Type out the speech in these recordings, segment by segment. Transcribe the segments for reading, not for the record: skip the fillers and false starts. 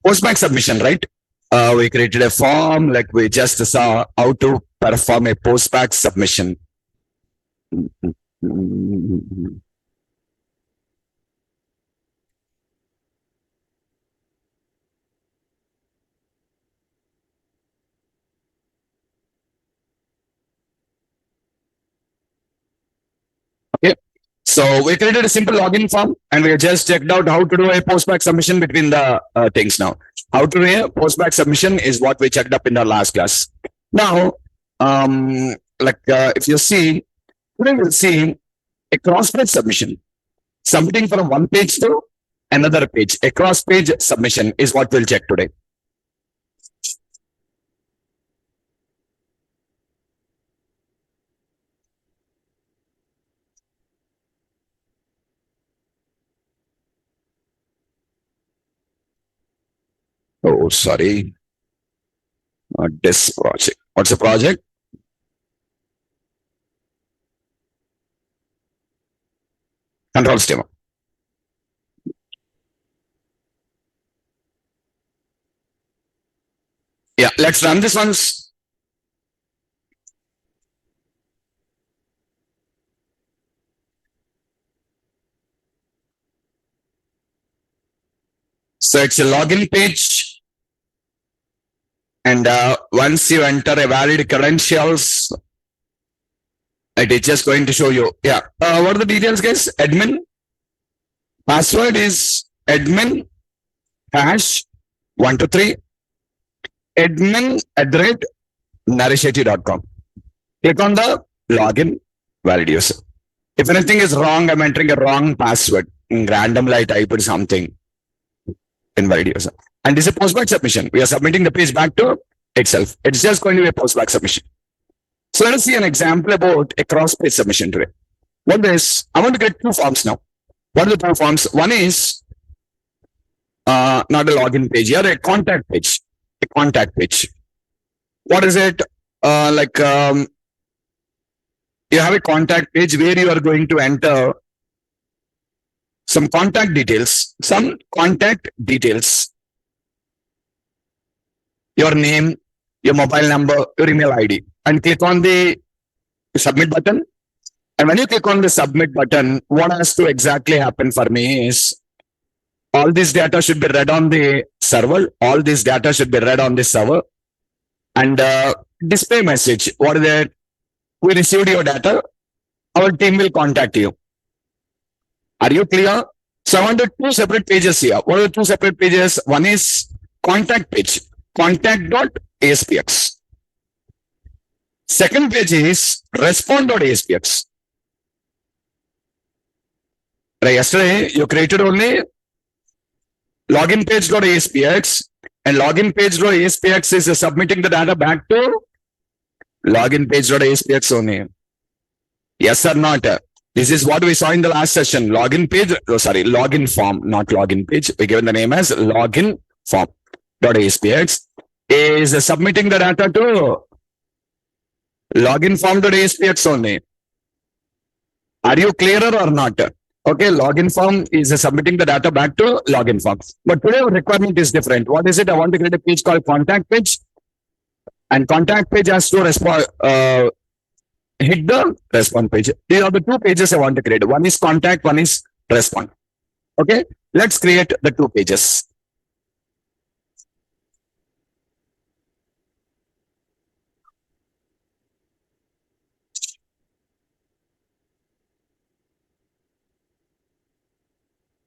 Postback submission, right? We created a form, like we just saw how to perform a postback submission. Okay. So we created a simple login form and we just checked out how to do a postback submission between the things now. How to do a postback submission is what we checked up in the last class. Now, if you see, today we'll see a cross-page submission. Submitting from one page to another page. A cross-page submission is what we'll check today. Oh, sorry. Not this project. What's the project? Control schema. Yeah, let's run this once. So it's a login page. And once you enter a valid credentials, it is just going to show you. Yeah. What are the details, guys? Admin. Password is admin hash 123 admin@narisheti.com. Click on the login valid user. If anything is wrong, I'm entering a wrong password. Randomly I typed something in valid user. And this is a postback submission. We are submitting the page back to itself. It's just going to be a postback submission. So let us see an example about a cross-page submission today. What is, I want to get two forms now. What are the two forms? One is not a login page here, a contact page. A contact page. What is it? You have a contact page where you are going to enter some contact details. Your name, your mobile number, your email ID, and click on the submit button. And when you click on the submit button, what has to exactly happen for me is all this data should be read on the server. All this data should be read on the server. And display message. What is it? We received your data. Our team will contact you. Are you clear? So I wanted two separate pages here. What are the two separate pages? One is contact page. Contact.aspx. Second page is Rsponse.Redirect. Right, yesterday you created only login page.aspx and login page.aspx is submitting the data back to login page.aspx only. Yes or not? This is what we saw in the last session. Login page, login form, not login page. We given the name as login form.aspx is submitting the data to login form.aspx only. Are you clearer or not? Okay, login form is submitting the data back to login form. But today our requirement is different. What is it? I want to create a page called contact page. And contact page has to respond, hit the response page. These are the two pages I want to create. One is contact, one is respond. Okay, let's create the two pages.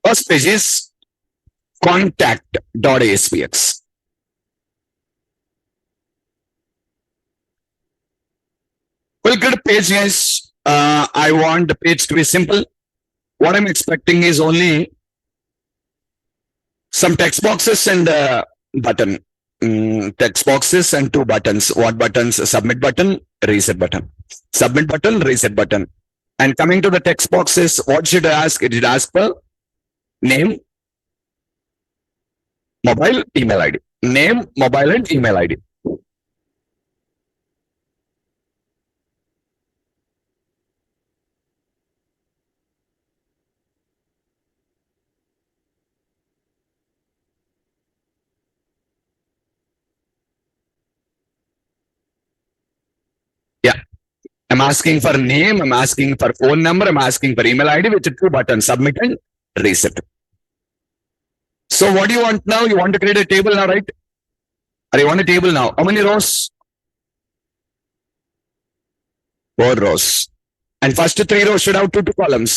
First page is contact.aspx. We'll get a page, guys. I want the page to be simple. What I'm expecting is only some text boxes and button. Text boxes and two buttons. What buttons? Submit button, reset button. Submit button, reset button. And coming to the text boxes, what should I ask? It should ask for name, mobile, email ID. Name, mobile, and email ID. asking for name, I'm asking for phone number, I'm asking for email ID with 2 buttons, submit and reset. So what do you want now? You want to create a table now, right? Or you want a table now? How many rows? 4 rows. And first 3 rows should have 2 columns.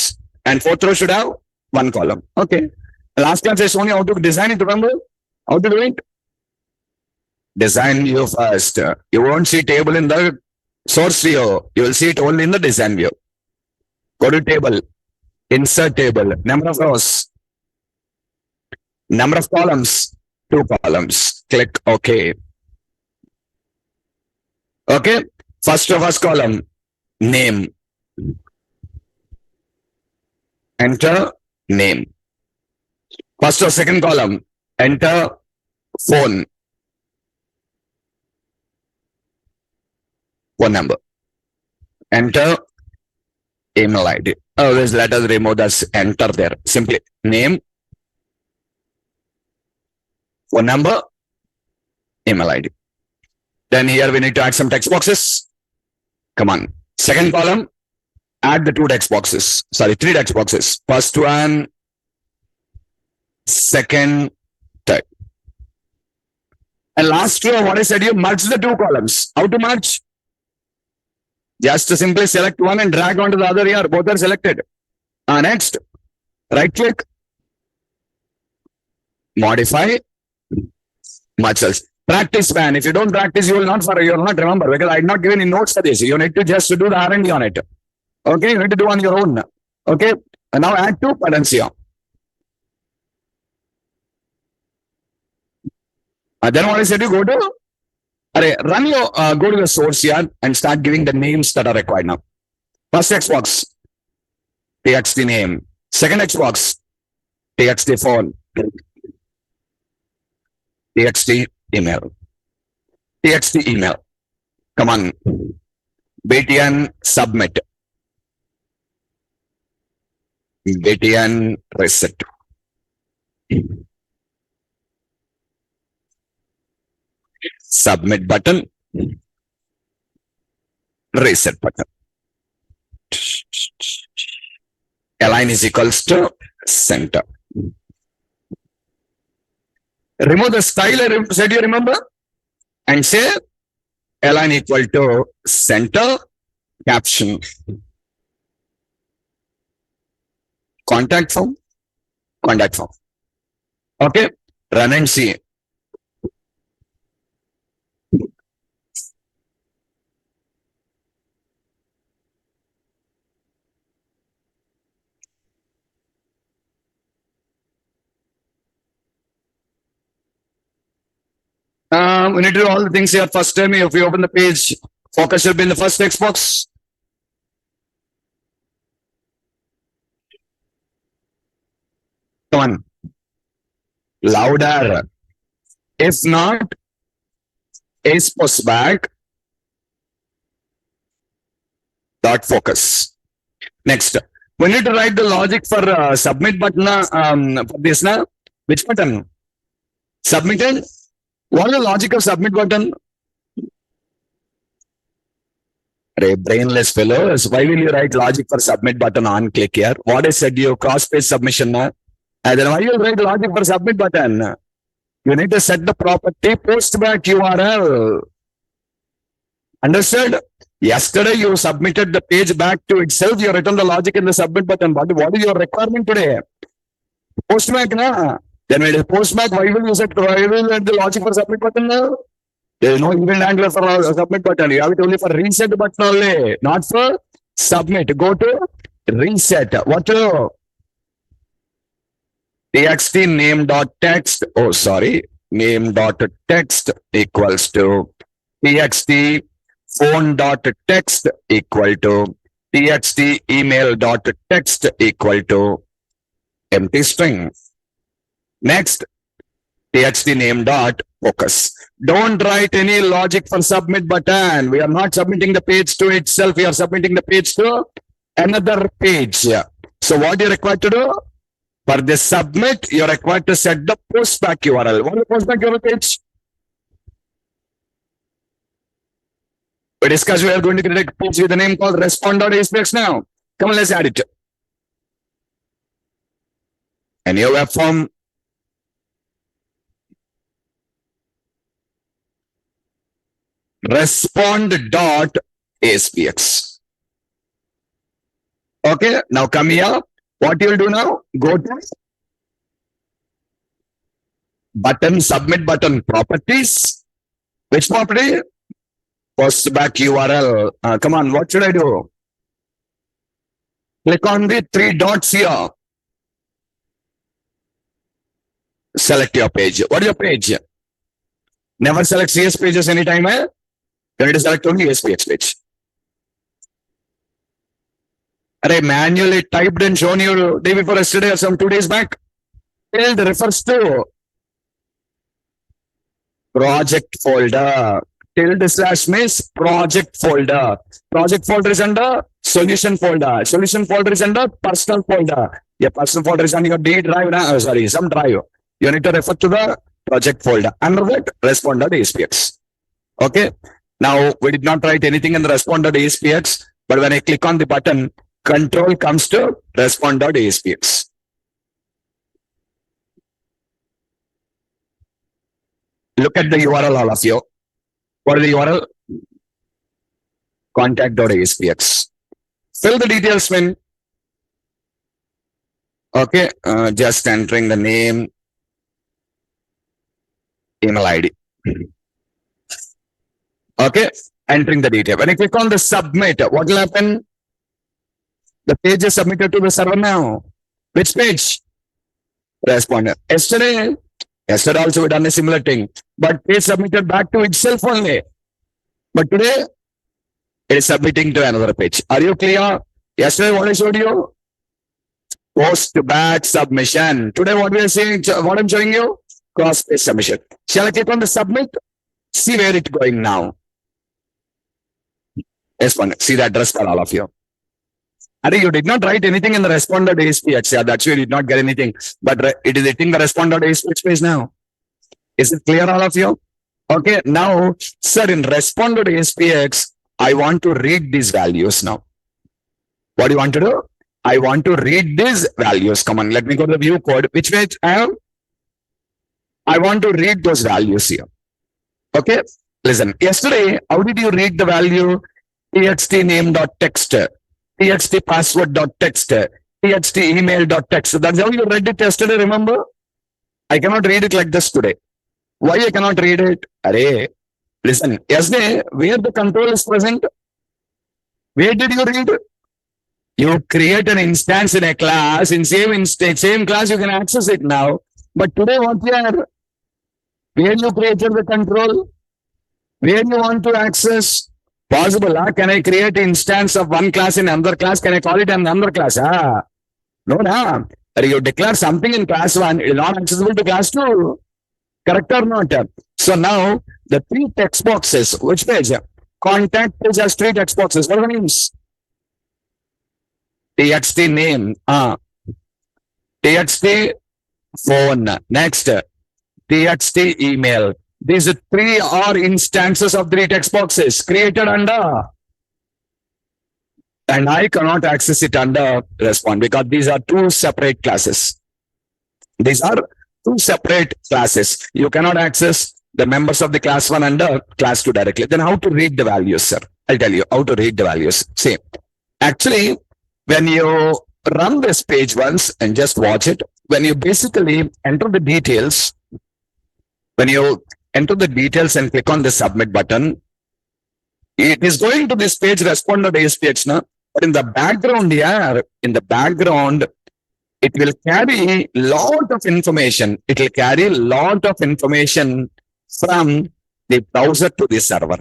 And 4th row should have 1 column. Okay. Last class I showed you how to design it, remember? How to do it? Design view first. You won't see table in the source view. You will see it only in the design view. Go to table. Insert table. Number of rows. Number of columns. 2 columns. Click OK. Okay. First column. Name. Enter name. First or second column. Enter phone. Phone number. Enter email ID. Always let us remove this enter there. Simply name, phone number, email ID. Then here we need to add some text boxes. Come on. Second column, add the 2 text boxes. Sorry, 3 text boxes. First one, second, third. And last row, what I said, you merge the 2 columns. How to merge? Just to simply select one and drag onto the other here. Both are selected. Next, right click, modify, merge cells. Practice, man. If you don't practice, you will not remember, because I had not given any notes for this. You need to just do the R&D on it. Okay, you need to do on your own. Okay, and now add 2 buttons here. Then what I said, you go to go to the source here and start giving the names that are required now. First text box, TXT name. Second text box, TXT phone. TXT email. TXT email. Come on. BTN submit. BTN reset. Submit button. Reset button. Align is equals to center. Remove the style I said, you remember? And say align equal to center, caption. Contact form. Okay, run and see. We need to do all the things here first time. If we open the page, focus should be in the first text box. Come on. Louder. If not, isPostBack. Dot focus. Next, we need to write the logic for submit button. For this now, which button? Submitted. What is the logic of submit button? Brainless fellows. Why will you write logic for submit button on click here? What I said, you cross page submission. And then why you write logic for submit button? You need to set the property postback URL. Understood? Yesterday you submitted the page back to itself. You written the logic in the submit button. But what is your requirement today? Postback, na? Then when it is postback, why will you set the logic for submit button now? There is no event handler for submit button. You have it only for reset button only, not for submit. Go to reset. What to? TXT name.text. Oh, sorry. Name.text equals to TXT phone.text equal to TXT email.text equal to empty string. Next, TXT name dot focus. Don't write any logic for submit button. We are not submitting the page to itself. We are submitting the page to another page. So what you required to do? For this submit, you are required to set the postback URL. What is the postback URL page? We discussed we are going to create a page with a name called Rsponse.Redirect now. Come on, let's add it. A new web form. Respond.aspx. Okay, now come here. What you'll do now? Go to button, submit button properties. Which property? Postback URL. Come on, what should I do? Click on the three dots here. Select your page. What is your page? Never select CS pages anytime. You need to select only SPX page. I manually typed and shown you day before yesterday or some 2 days back. Tilde refers to project folder. Tilde slash means project folder. Project folder is under solution folder. Solution folder is under personal folder. Your personal folder is on your D drive. Some drive. You need to refer to the project folder. Under that, respond.aspx. Okay. Now, we did not write anything in the respond.aspx, but when I click on the button, control comes to respond.aspx. Look at the URL, all of you. What is the URL? Contact.aspx. Fill the details, man. Okay, just entering the name, email ID. Okay, entering the detail. When I click on the submit, what will happen? The page is submitted to the server now. Which page? Responder. Yesterday also we done a similar thing, but page submitted back to itself only. But today, it is submitting to another page. Are you clear? Yesterday, what I showed you? Postback submission. Today, what we are saying, what I'm showing you? Cross-page submission. Shall I click on the submit? See where it's going now. Respond. See the address for all of you. You did not write anything in the respond.aspx. Yeah, that's why you did not get anything. But it is hitting the respond.aspx page now. Is it clear, all of you? Okay, now, sir, in respond.aspx, I want to read these values now. What do you want to do? I want to read these values. Come on, let me go to the view code. Which page I am? I want to read those values here. Okay, listen. Yesterday, how did you read the value? txt name.text, txt password.text, txt email.text. That's how you read it yesterday, remember? I cannot read it like this today. Why I cannot read it? Array, listen, yesterday, where the control is present, where did you read it? You create an instance in a class, in same class, you can access it now. But today, what you are, where you created the control, where you want to access, possible, can I create an instance of one class in another class? Can I call it another class? No. You declare something in class 1, it is not accessible to class 2. Correct or not? So now, the 3 text boxes, which page? Contact page has 3 text boxes. What are the names? TXT name, TXT phone, next, TXT email. These 3 are instances of 3 text boxes created under, and I cannot access it under respond because these are 2 separate classes. These are 2 separate classes. You cannot access the members of the class 1 under class 2 directly. Then how to read the values, sir? I'll tell you how to read the values. See, actually, when you run this page once and just watch it, when you basically enter the details, when you enter the details and click on the submit button, it is going to this page respond.aspx now. But in the background here, in the background, it will carry lot of information. It will carry lot of information from the browser to the server.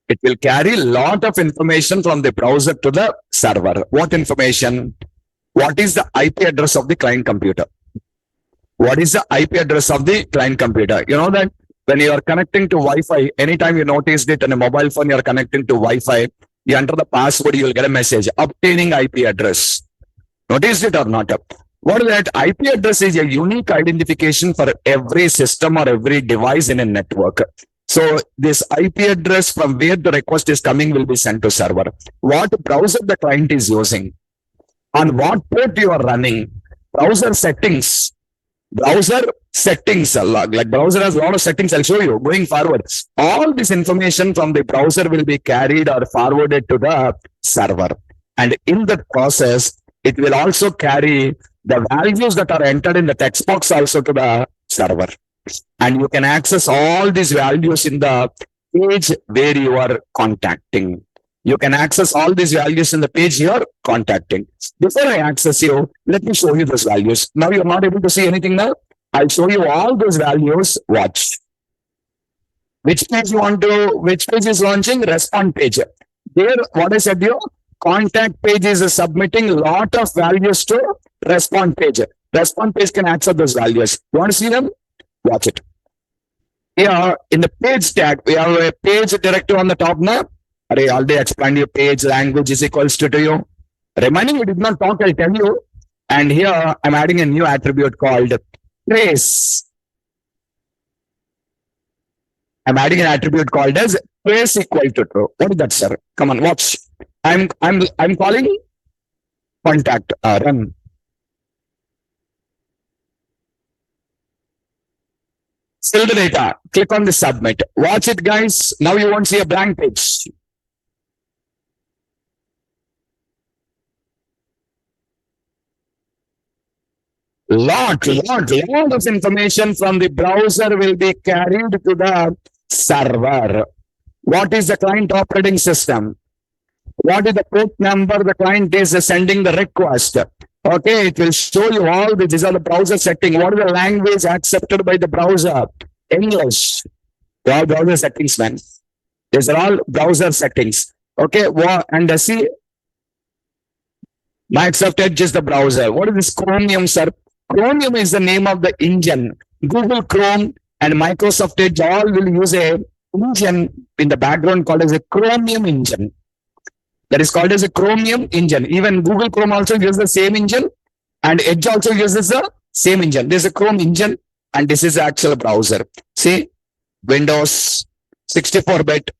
It will carry lot of information from the browser to the server. What information? What is the IP address of the client computer? What is the IP address of the client computer? You know that when you are connecting to Wi-Fi, anytime you noticed it on a mobile phone, you are connecting to Wi-Fi, you enter the password, you will get a message, obtaining IP address. Notice it or not? What is that? IP address is a unique identification for every system or every device in a network. So this IP address from where the request is coming will be sent to server. What browser the client is using, on what port you are running, browser settings, like browser has a lot of settings. I'll show you going forward. All this information from the browser will be carried or forwarded to the server. And in that process, it will also carry the values that are entered in the text box also to the server. And you can access all these values in the page where you are contacting. You can access all these values in the page you are contacting. Before I access you, let me show you those values. Now you're not able to see anything now. I'll show you all those values. Watch. Which page you want to, which page is launching? Response page. There, what I said you, contact page is submitting lot of values to response page. Response page can access those values. You want to see them? Watch it. Here in the page tag, we have a page directive on the top now. I already explained your page language is equals to you. Reminding you did not talk, I'll tell you. And here I'm adding a new attribute called trace. I'm adding an attribute called as trace equal to true. What is that, sir? Come on, watch. I'm calling contact run. Fill the data. Click on the submit. Watch it, guys. Now you won't see a blank page. Lot of information from the browser will be carried to the server. What is the client operating system? What is the port number the client is sending the request? Okay, it will show you all these are the browser setting. What is the language accepted by the browser? English. All browser settings, man. These are all browser settings. Okay, and see, Microsoft Edge is the browser. What is this Chromium, sir? Chromium is the name of the engine. Google Chrome and Microsoft Edge all will use a engine in the background called as a Chromium engine. That is called as a Chromium engine. Even Google Chrome also uses the same engine, and Edge also uses the same engine. This is a Chrome engine, and this is the actual browser. See, Windows 64-bit,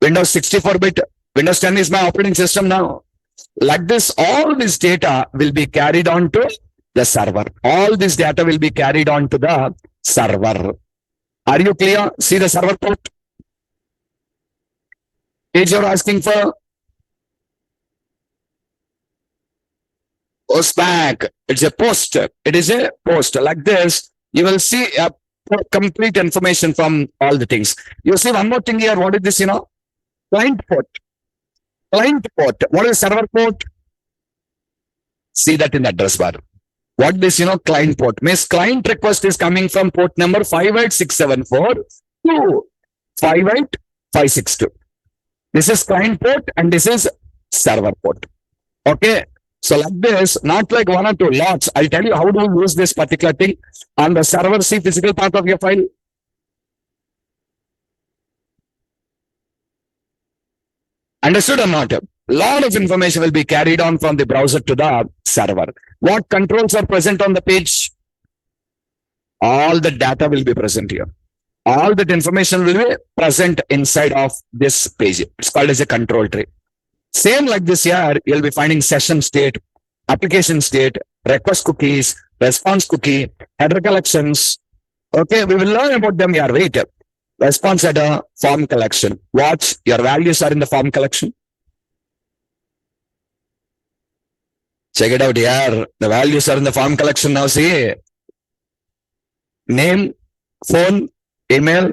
Windows 64-bit, Windows 10 is my operating system now. Like this, all this data will be carried on to the server. All this data will be carried on to the server. Are you clear? See the server port. Page you're asking for. Postback. It's a post. It is a post. Like this, you will see a complete information from all the things. You see one more thing here. What is this? Client port. Client port. What is server port? See that in the address bar. What this, client port means client request is coming from port number 58674 to 58562. This is client port and this is server port. Okay. So like this, not like one or two lots. I'll tell you how to use this particular thing on the server. See physical part of your file. Understood or not? A lot of information will be carried on from the browser to the server. What controls are present on the page? All the data will be present here. All that information will be present inside of this page. It's called as a control tree. Same like this here, you'll be finding session state, application state, request cookies, response cookie, header collections. Okay, we will learn about them here. Wait. Response header, form collection. Watch, your values are in the form collection. Check it out here. The values are in the form collection now. See, name, phone, email,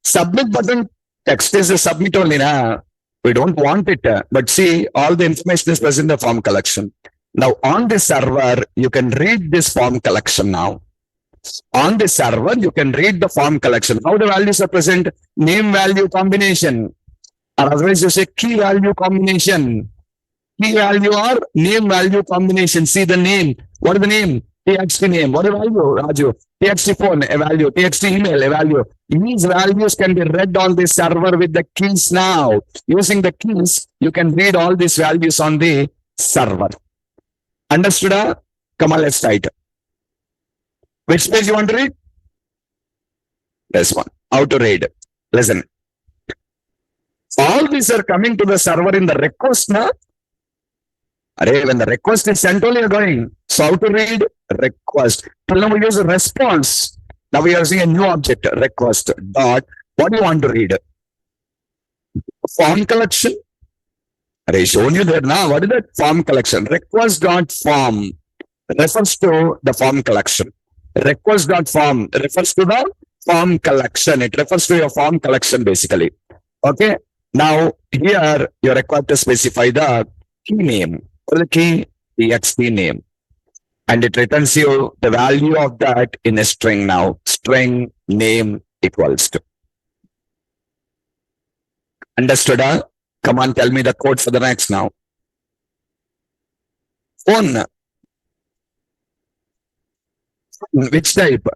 submit button. Text is a submit only now. We don't want it, but see, all the information is present in the form collection. Now on the server, you can read this form collection now. On the server, you can read the form collection. How the values are present? Name value combination, or otherwise you say key value combination. Key value or name value combination. See the name. What is the name? TXT name. What is the value? Raju. TXT phone, a value. TXT email, a value. These values can be read on the server with the keys now. Using the keys, you can read all these values on the server. Understood? Come on, let's try it. Which page you want to read? This one. How to read. Listen. All these are coming to the server in the request now. When the request is sent only, you're going. So how to read request? Now we use a response. Now we are using a new object, request dot. What do you want to read? Form collection. I shown you there now. What is that? Form collection. Request dot form refers to the form collection. Request dot form refers to the form collection. It refers to your form collection basically. Okay. Now here you're required to specify the key name. The key txt name. And it returns you the value of that in a string now. String name equals to. Understood? Huh? Come on, tell me the code for the next now. Phone. Which type?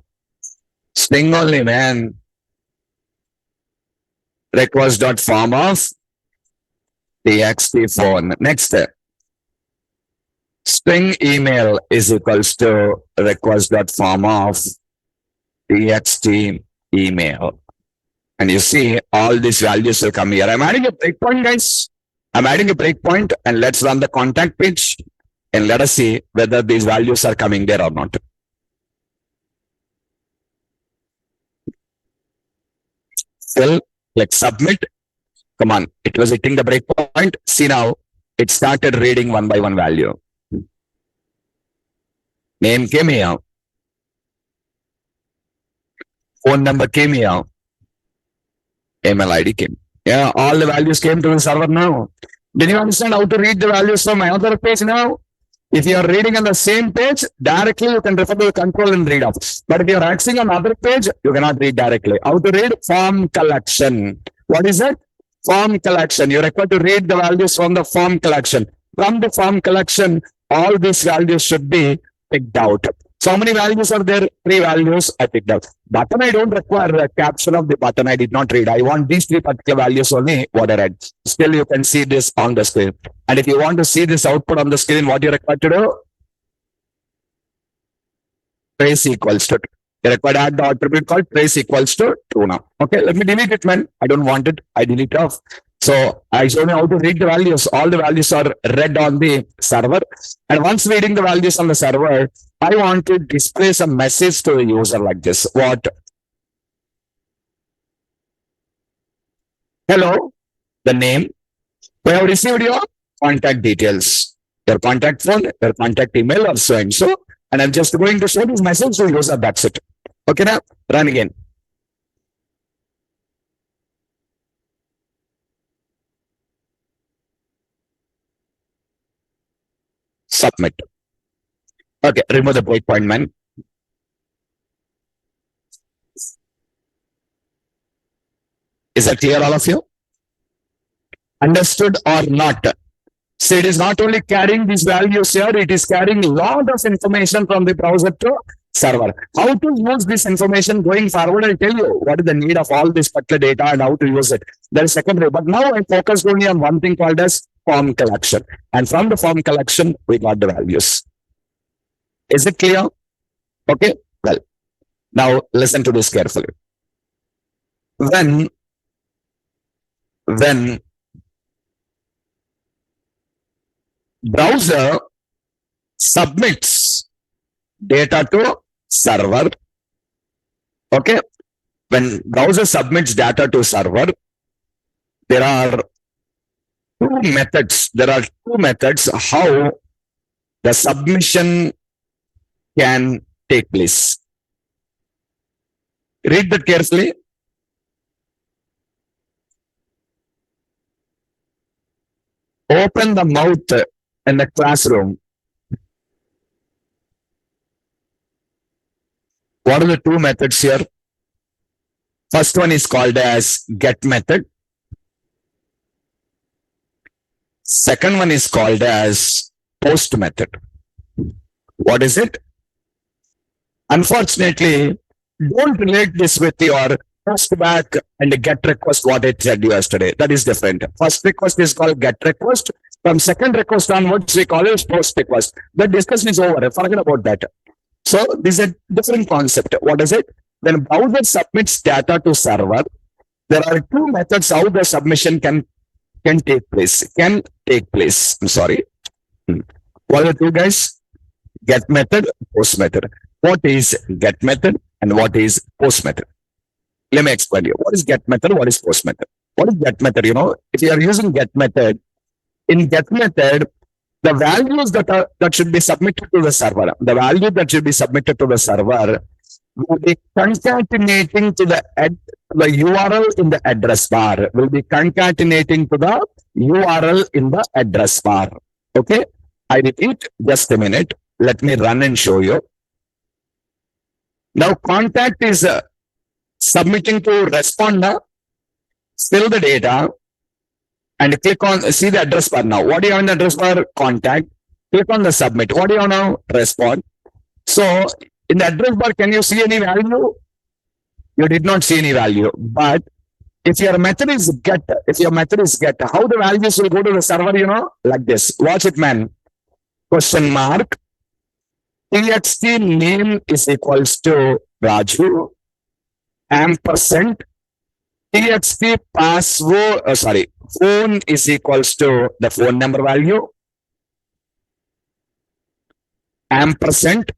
String only, man. Request.form of txt phone. Next. String email is equals to request.form of txt email. And you see all these values will come here. I'm adding a breakpoint, guys. I'm adding a breakpoint and let's run the contact page and let us see whether these values are coming there or not. Still, click submit. Come on, it was hitting the breakpoint. See now, it started reading one by one value. Name came here. Phone number came here. Email ID came. Yeah, all the values came to the server now. Did you understand how to read the values from another page now? If you are reading on the same page, directly you can refer to the control and read off. But if you are accessing on another page, you cannot read directly. How to read? Form collection. What is it? Form collection. You're required to read the values from the form collection. From the form collection, all these values should be picked out. So how many values are there? 3 values I picked out. Button I don't require a caption of the button. I did not read. I want these 3 particular values only what I read. Still you can see this on the screen. And if you want to see this output on the screen, what you're required to do? Trace equals to. You're required to add the attribute called trace equals to true now. Okay, let me delete it, man. I don't want it. I delete it off. So I showed you how to read the values. All the values are read on the server. And once reading the values on the server, I want to display some message to the user like this. What? Hello, the name. We have received your contact details, your contact phone, your contact email, or so and so. And I'm just going to show this message to the user. That's it. Okay, now run again. Submit. Okay, remove the breakpoint, man. Is that clear, all of you? Understood or not? So it is not only carrying these values here, it is carrying a lot of information from the browser to server. How to use this information going forward, I'll tell you what is the need of all this particular data and how to use it. That is secondary. But now I focused only on one thing called as form collection. And from the form collection, we got the values. Is it clear? Okay, well, now listen to this carefully. When browser submits data to server, okay, when browser submits data to server, there are two methods. There are 2 methods how the submission can take place. Read that carefully. Open the mouth in the classroom. What are the 2 methods here? First one is called as get method. Second one is called as post method. What is it? Unfortunately, don't relate this with your postback and get request what I said yesterday. That is different. First request is called get request. From second request onwards, we call it post request. The discussion is over. Forget about that. So this is a different concept. What is it? When browser submits data to server, There are two methods how the submission can take place. Can take place. I'm sorry. What are the two, guys? Get method, post method. What is get method and what is post method? Let me explain you. What is get method? What is post method? What is get method? If you are using get method, in get method, the values that should be submitted to the server, the value that should be submitted to the server will be concatenating to the URL in the address bar. Will be concatenating to the URL in the address bar. Okay. I repeat, just a minute. Let me run and show you. Now contact is submitting to responder. Fill the data and click on, see the address bar now. What do you have in the address bar? Contact. Click on the submit. What do you have now? Respond. So in the address bar, can you see any value? You did not see any value. But if your method is get, how the values will go to the server, like this. Watch it, man. Question mark. TXT name is equals to Raju. Ampersand. TXT password, phone is equals to the phone number value. Ampersand.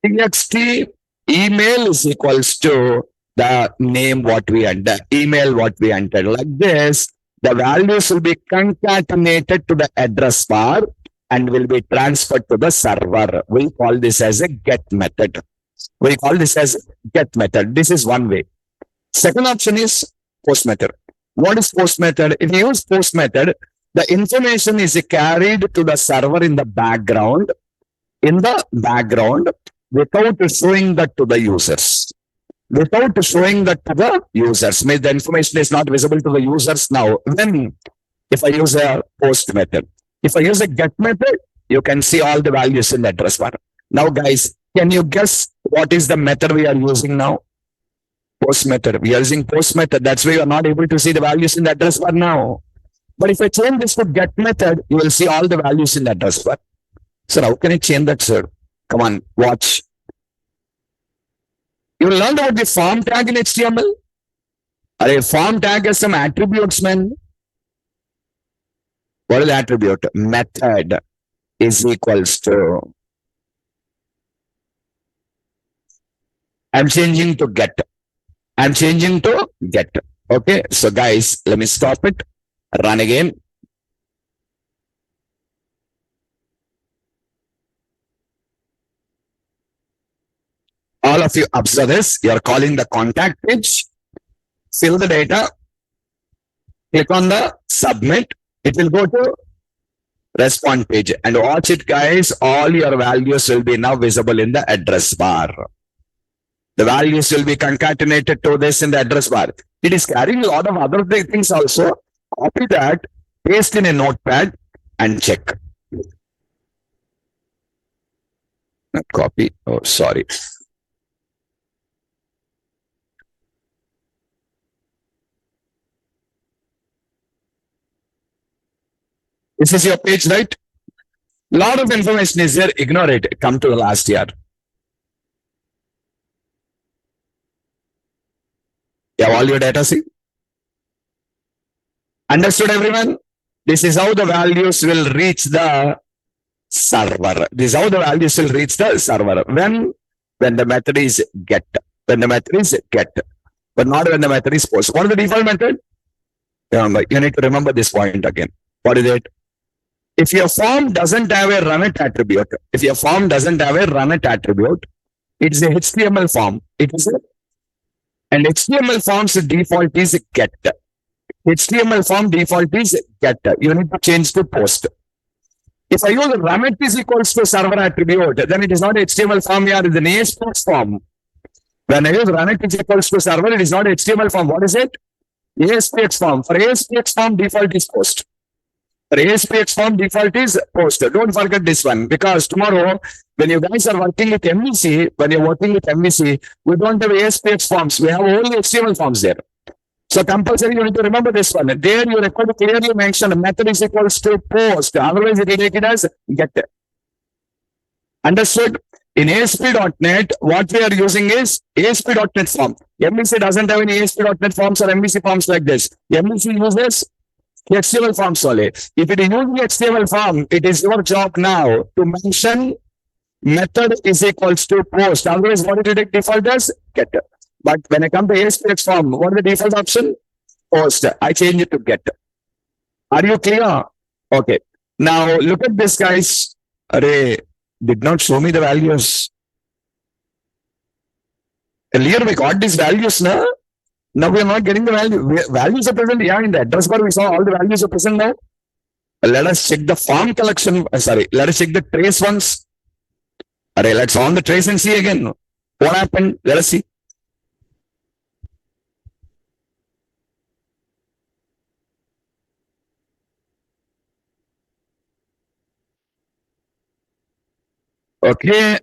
TXT email is equals to the name what we entered, email what we entered. Like this, the values will be concatenated to the address bar and will be transferred to the server. We call this as a get method. This is one way. Second option is post method. What is post method? If you use post method, the information is carried to the server in the background. Without showing that to the users. Means the information is not visible to the users now. Then, if I use a post method, if I use a get method, you can see all the values in the address bar. Now, guys, can you guess what is the method we are using now? Post method. We are using post method. That's why you are not able to see the values in the address bar now. But if I change this to get method, you will see all the values in the address bar. So how can I change that, sir? Come on, watch. You will learn about the form tag in HTML. A form tag has some attributes, man. What is the attribute? Method is equals to. I'm changing to get. Okay, so guys, let me stop it. Run again. All of you observe this. You are calling the contact page. Fill the data. Click on the submit. It will go to respond page. And watch it, guys. All your values will be now visible in the address bar. The values will be concatenated to this in the address bar. It is carrying a lot of other things also. Copy that, paste in a notepad, and check. Not copy. Oh, sorry. This is your page, right? Lot of information is there. Ignore it. Come to the last year. You have all your data, see? Understood, everyone? This is how the values will reach the server. This is how the values will reach the server. When the method is get. When the method is get. But not when the method is post. What is the default method? Remember, you need to remember this point again. What is it? If your form doesn't have a run it attribute, it's a HTML form. It is and HTML form's default is get. HTML form default is get. You need to change to post. If I use run it is equals to server attribute, then it is not HTML form here, it is an ASPX form. When I use run it is equals to server, it is not HTML form. What is it? ASPX form. For ASPX form, default is post. For ASPX form, default is post. Don't forget this one, because tomorrow, when you guys are working with MVC, we don't have ASPX forms. We have only HTML forms there. So compulsory, you need to remember this one. There you record to clearly mention method is equals to post. Otherwise, it will take it as get. Understood? In ASP.NET, what we are using is ASP.NET form. MVC doesn't have any ASP.NET forms or MVC forms like this. MVC uses HTML forms only. If it is using HTML form, it is your job now to mention method is equals to post. Otherwise, what did it default as? Get. But when I come to ASPX form, what is the default option? Post. I change it to get. Are you clear? Okay. Now look at this, guys. Array did not show me the values. Earlier we got these values, now. Now we are not getting the value. Values are present. Yeah, in the address bar we saw all the values are present now. Let us check the form collection. Let us check the trace once. Array, let's on the trace and see again. What happened? Let us see. Okay.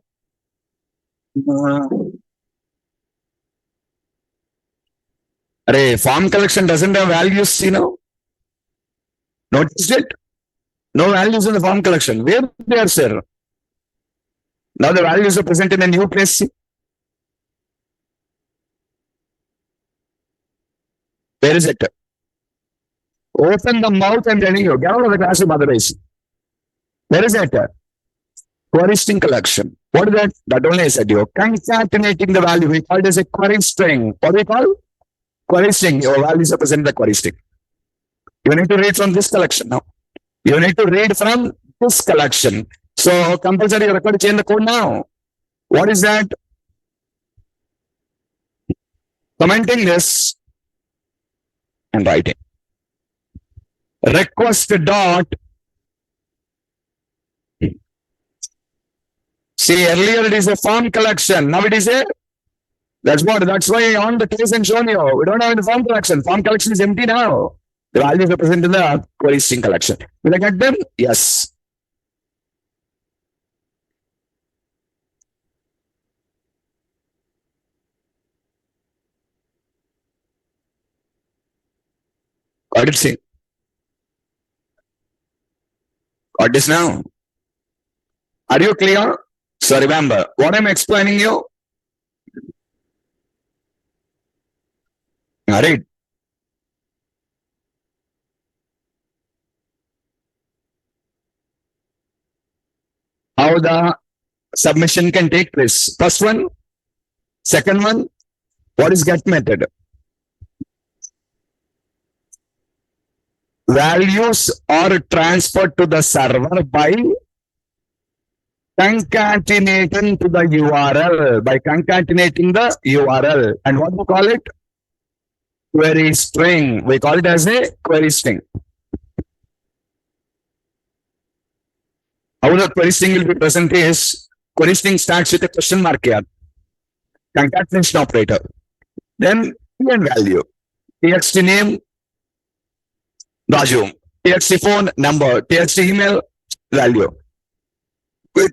Array, form collection doesn't have values, Noticed it? No values in the form collection. Where they are, sir? Now the values are present in a new place. Where is it? Open the mouth and telling you. Get out of the classroom otherwise. Where is it? Query string collection. What is that? That only I said you. Concatenating the value. We call it as a query string. What do we call? Query string. Your values are present in the query string. You need to read from this collection now. You need to read from this collection. So compulsory you record to change the code now. What is that? Commenting this and writing. Request dot. See, earlier it is a form collection. Now it is a. That's why on the case and shown you. We don't have any form collection. Form collection is empty now. The values are present in the query string collection. Will I get them? Yes. Got it, see? Got this now? Are you clear? So remember, what I'm explaining you? All right. How the submission can take place. First one. Second one. What is get method? Values are transferred to the server by concatenating to the URL. By concatenating the URL. And what do you call it? Query string. We call it as a query string. How the query string will be present is query string starts with a question mark here. Concatenation operator. Then key and value. TXT name, Raju. TXT phone number. TXT email, value.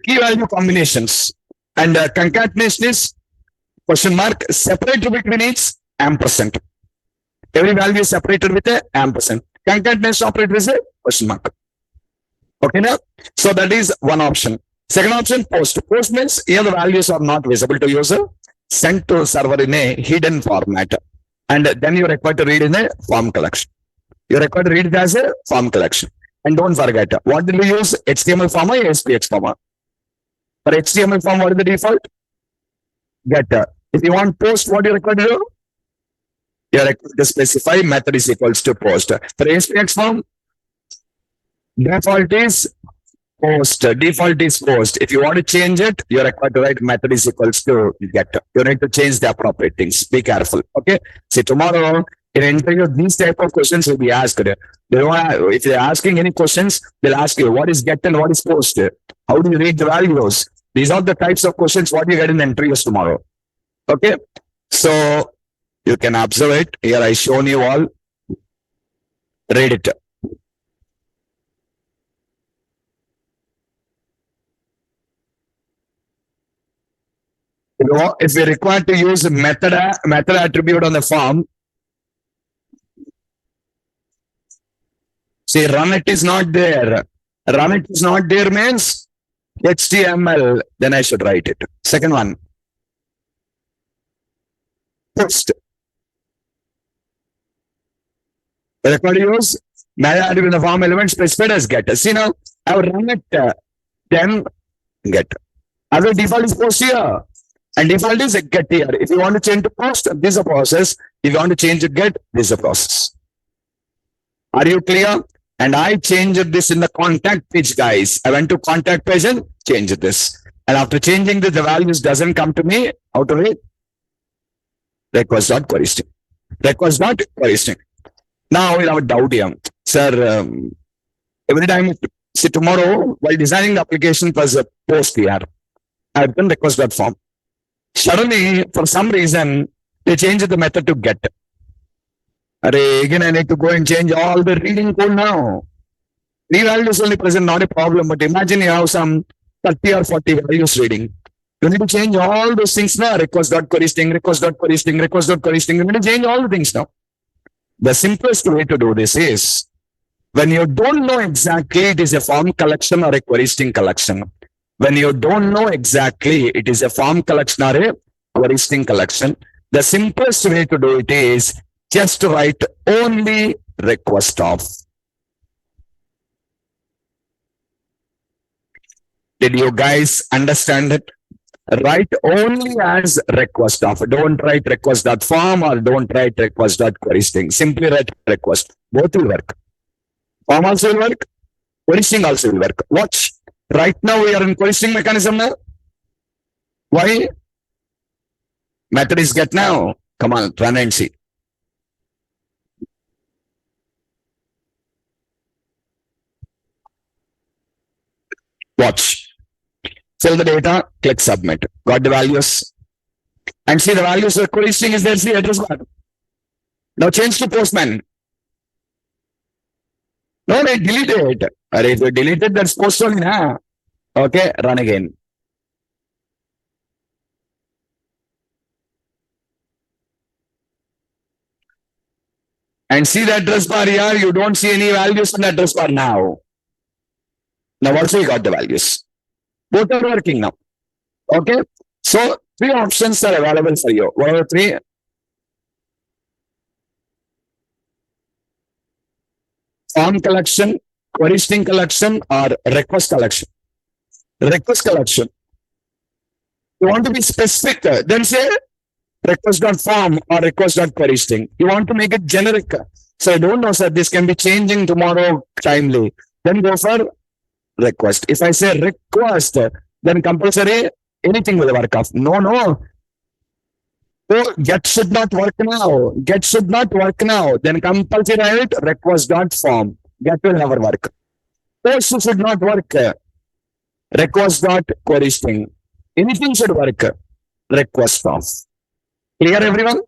Key value combinations. And concatenation is question mark separated between each ampersand. Every value is separated with a ampersand. Concatenation operator is a question mark. Okay, now? So that is one option. Second option, post. Post means here the values are not visible to user. Sent to server in a hidden format. And then you're required to read in a form collection. You're required to read it as a form collection. And don't forget, what did we use? HTML form or ASPX form? For HTML form, what is the default? Getter. If you want post, what you required to do? You're required to specify method is equals to post. For ASPX form, default is post. Default is post. If you want to change it, you're required to write method is equals to getter. You need to change the appropriate things. Be careful. Okay. See, tomorrow in an interview, these type of questions will be asked. If they're asking any questions, they'll ask you what is get and what is post. How do you read the values? These are the types of questions what you get in the interviews tomorrow. Okay. So you can observe it. Here I shown you all. Read it. If we require to use method attribute on the form, see, run it is not there. Run it is not there means HTML, then I should write it. Second one, post. Record use, may I add in the form element specified as get. See now, I will run it, then get. Other default is post here. And default is a get here. If you want to change to post, this is a process. If you want to change to get, this is a process. Are you clear? And I changed this in the contact page, guys. I went to contact page and changed this. And after changing this, the values doesn't come to me out of it. Request.query string. Request.query string. Now we have a doubt here. Sir, every time, see tomorrow, while designing the application was a post here, I've done request.form. Suddenly, for some reason, they changed the method to get. Again, I need to go and change all the reading code now. 3 values only present, not a problem. But imagine you have some 30 or 40 values reading. You need to change all those things now. Request.query string, request.query string, request.query string. You need to change all the things now. The simplest way to do this is, when you don't know exactly it is a form collection or a query string collection. When you don't know exactly it is a form collection or a query string collection, the simplest way to do it is just write only request of. Did you guys understand it? Write only as request of. Don't write request.form or don't write request.query string. Simply write request. Both will work. Form also will work. Query string also will work. Watch. Right now we are in query string mechanism now. Why? Method is get now. Come on, run and see. Watch. Fill the data, click submit. Got the values. And see the values of query string is there, see address bar. Now change to postman. No, I delete it. If you delete it, that's post only now. Okay, run again. And see the address bar here. You don't see any values in the address bar now. Now also you got the values. Both are working now. Okay. So 3 options are available for you. What are the 3? Form collection, query string collection, or request collection. Request collection. You want to be specific, then say request.form or request.query string. You want to make it generic. So I don't know, sir, this can be changing tomorrow timely. Then go for request. If I say request, then compulsory anything will work off. No. So get should not work now. Get should not work now. Then compulsory write request.form. Get will never work. Post should not work. Request.query string. Anything should work. Request of. Clear everyone?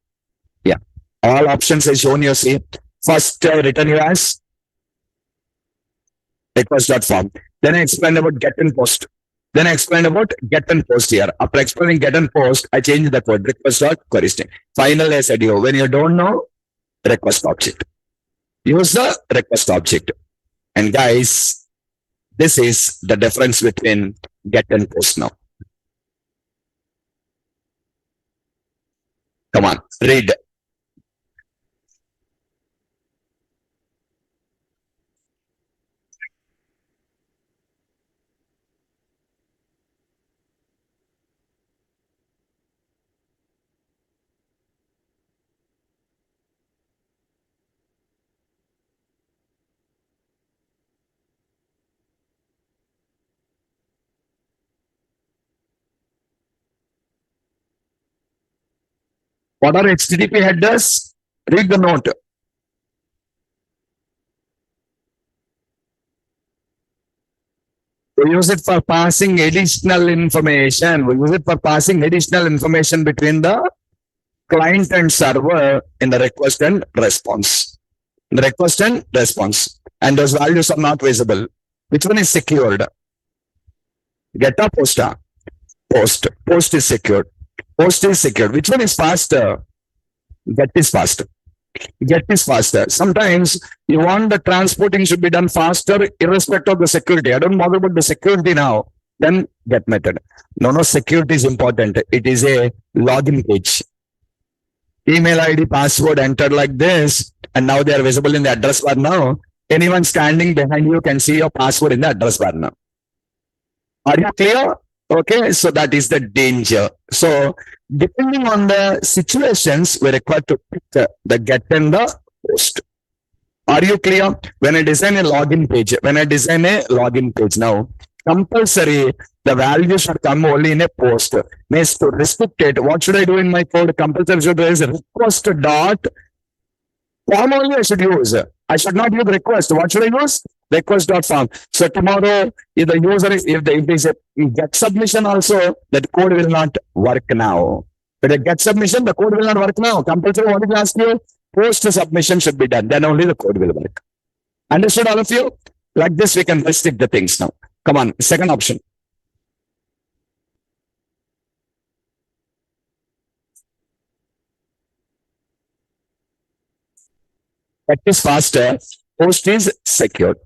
Yeah. All options are shown you see. First written you as request.form. Then I explained about get and post. Then I explained about get and post here. After explaining get and post, I changed the code request.query string. Finally, I said you, when you don't know, request object. Use the request object. And guys, this is the difference between get and post now. Come on, read. What are HTTP headers? Read the note. We use it for passing additional information. We use it for passing additional information between the client and server in the request and response. The request and response. And those values are not visible. Which one is secured? Get or post? Post. Post is secured. Post is secured. Which one is faster? Get is faster. Get is faster. Sometimes you want the transporting should be done faster irrespective of the security. I don't bother about the security now. then get method. No, security is important. It is a login page. Email ID, password entered like this, and now they are visible in the address bar now. Anyone standing behind you can see your password in the address bar now. Are you clear? Okay, so that is the danger. So depending on the situations, we're required to pick the get and the post. Are you clear? When I design a login page, now, compulsory, the value should come only in a post. Means to restrict it, what should I do in my code? Compulsory should raise request dot form only I should use. I should not use request. What should I use? Request dot form. So tomorrow, if the user is, if there is a get submission also, that code will not work now. But a get submission, the code will not work now. Compulsory, what did I ask you? Post submission should be done. Then only the code will work. Understood, all of you? Like this, we can restrict the things now. Come on, second option. That is faster. Post is secured.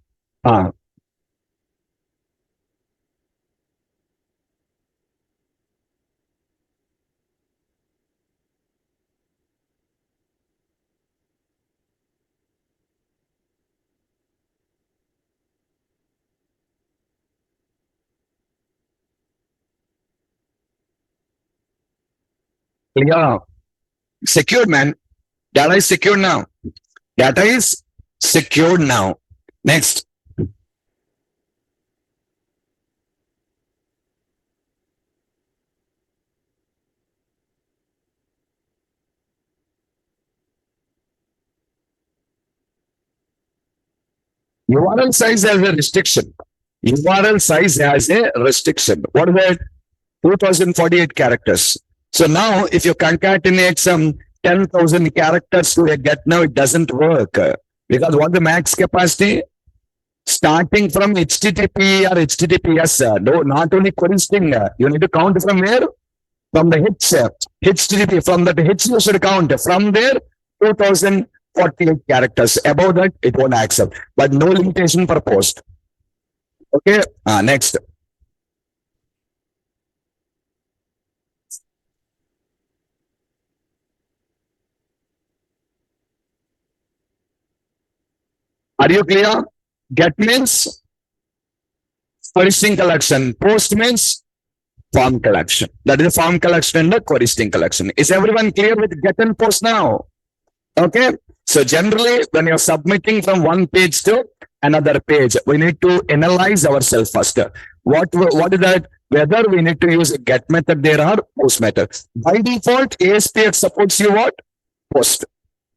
Yeah, secured, man. Data is secured now. Data is secured now. Next. URL size has a restriction. URL size has a restriction. What is that? 2048 characters. So now, if you concatenate some 10,000 characters to a get now, it doesn't work. Because what the max capacity? Starting from HTTP or HTTPS. No, not only query string. You need to count from where? From the HTTP. From that H you should count. From there, 2048 characters. Above that, it won't accept. But no limitation for post. Okay, next. Are you clear? Get means query string collection. Post means form collection. That is the form collection and the query string collection. Is everyone clear with get and post now? Okay. So generally, when you're submitting from one page to another page, we need to analyze ourselves first. What is that? Whether we need to use a get method there or post method. By default, ASPX supports you what? Post.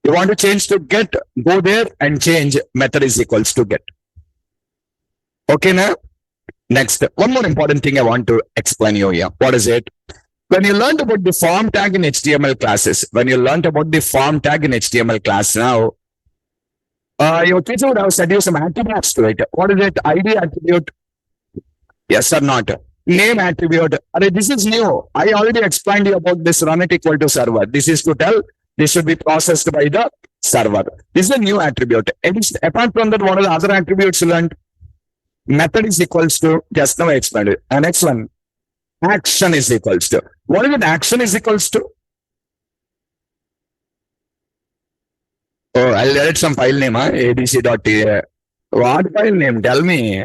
You want to change to get, go there and change method is equals to get. Okay, now? Next, one more important thing I want to explain you here. What is it? When you learned about the form tag in HTML classes, now, your teacher would have said you some attributes to it. What is it? ID attribute? Yes or not? Name attribute. This is new. I already explained you about this run it equal to server. This is to tell this should be processed by the server. This is a new attribute. Apart from that, what are the other attributes you learned? Method is equals to, just now I explained it. And next one, action is equals to. What is it? Action is equals to? Oh, I'll edit some file name, abc.ta. What file name? Tell me.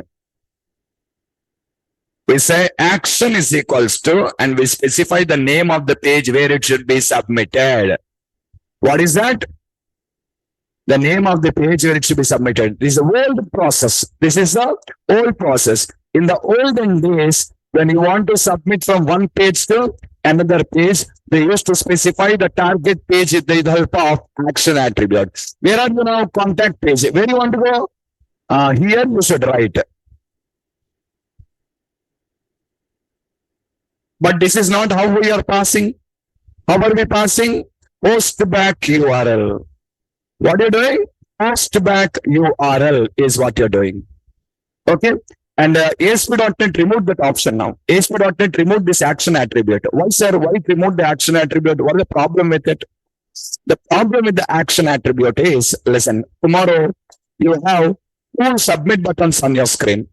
We say action is equals to, and we specify the name of the page where it should be submitted. What is that? The name of the page where it should be submitted. This is the old process. This is the old process. In the olden days, when you want to submit from one page to another page, they used to specify the target page with the help of action attribute. Where are you now? Contact page. Where do you want to go? Here you should write. But this is not how we are passing. How are we passing? Postback URL. What are you doing? Postback URL is what you're doing. Okay. And ASP.NET removed that option now. ASP.NET removed this action attribute. Why, sir? Why remove the action attribute? What is the problem with it? The problem with the action attribute is, listen, tomorrow you have two submit buttons on your screen.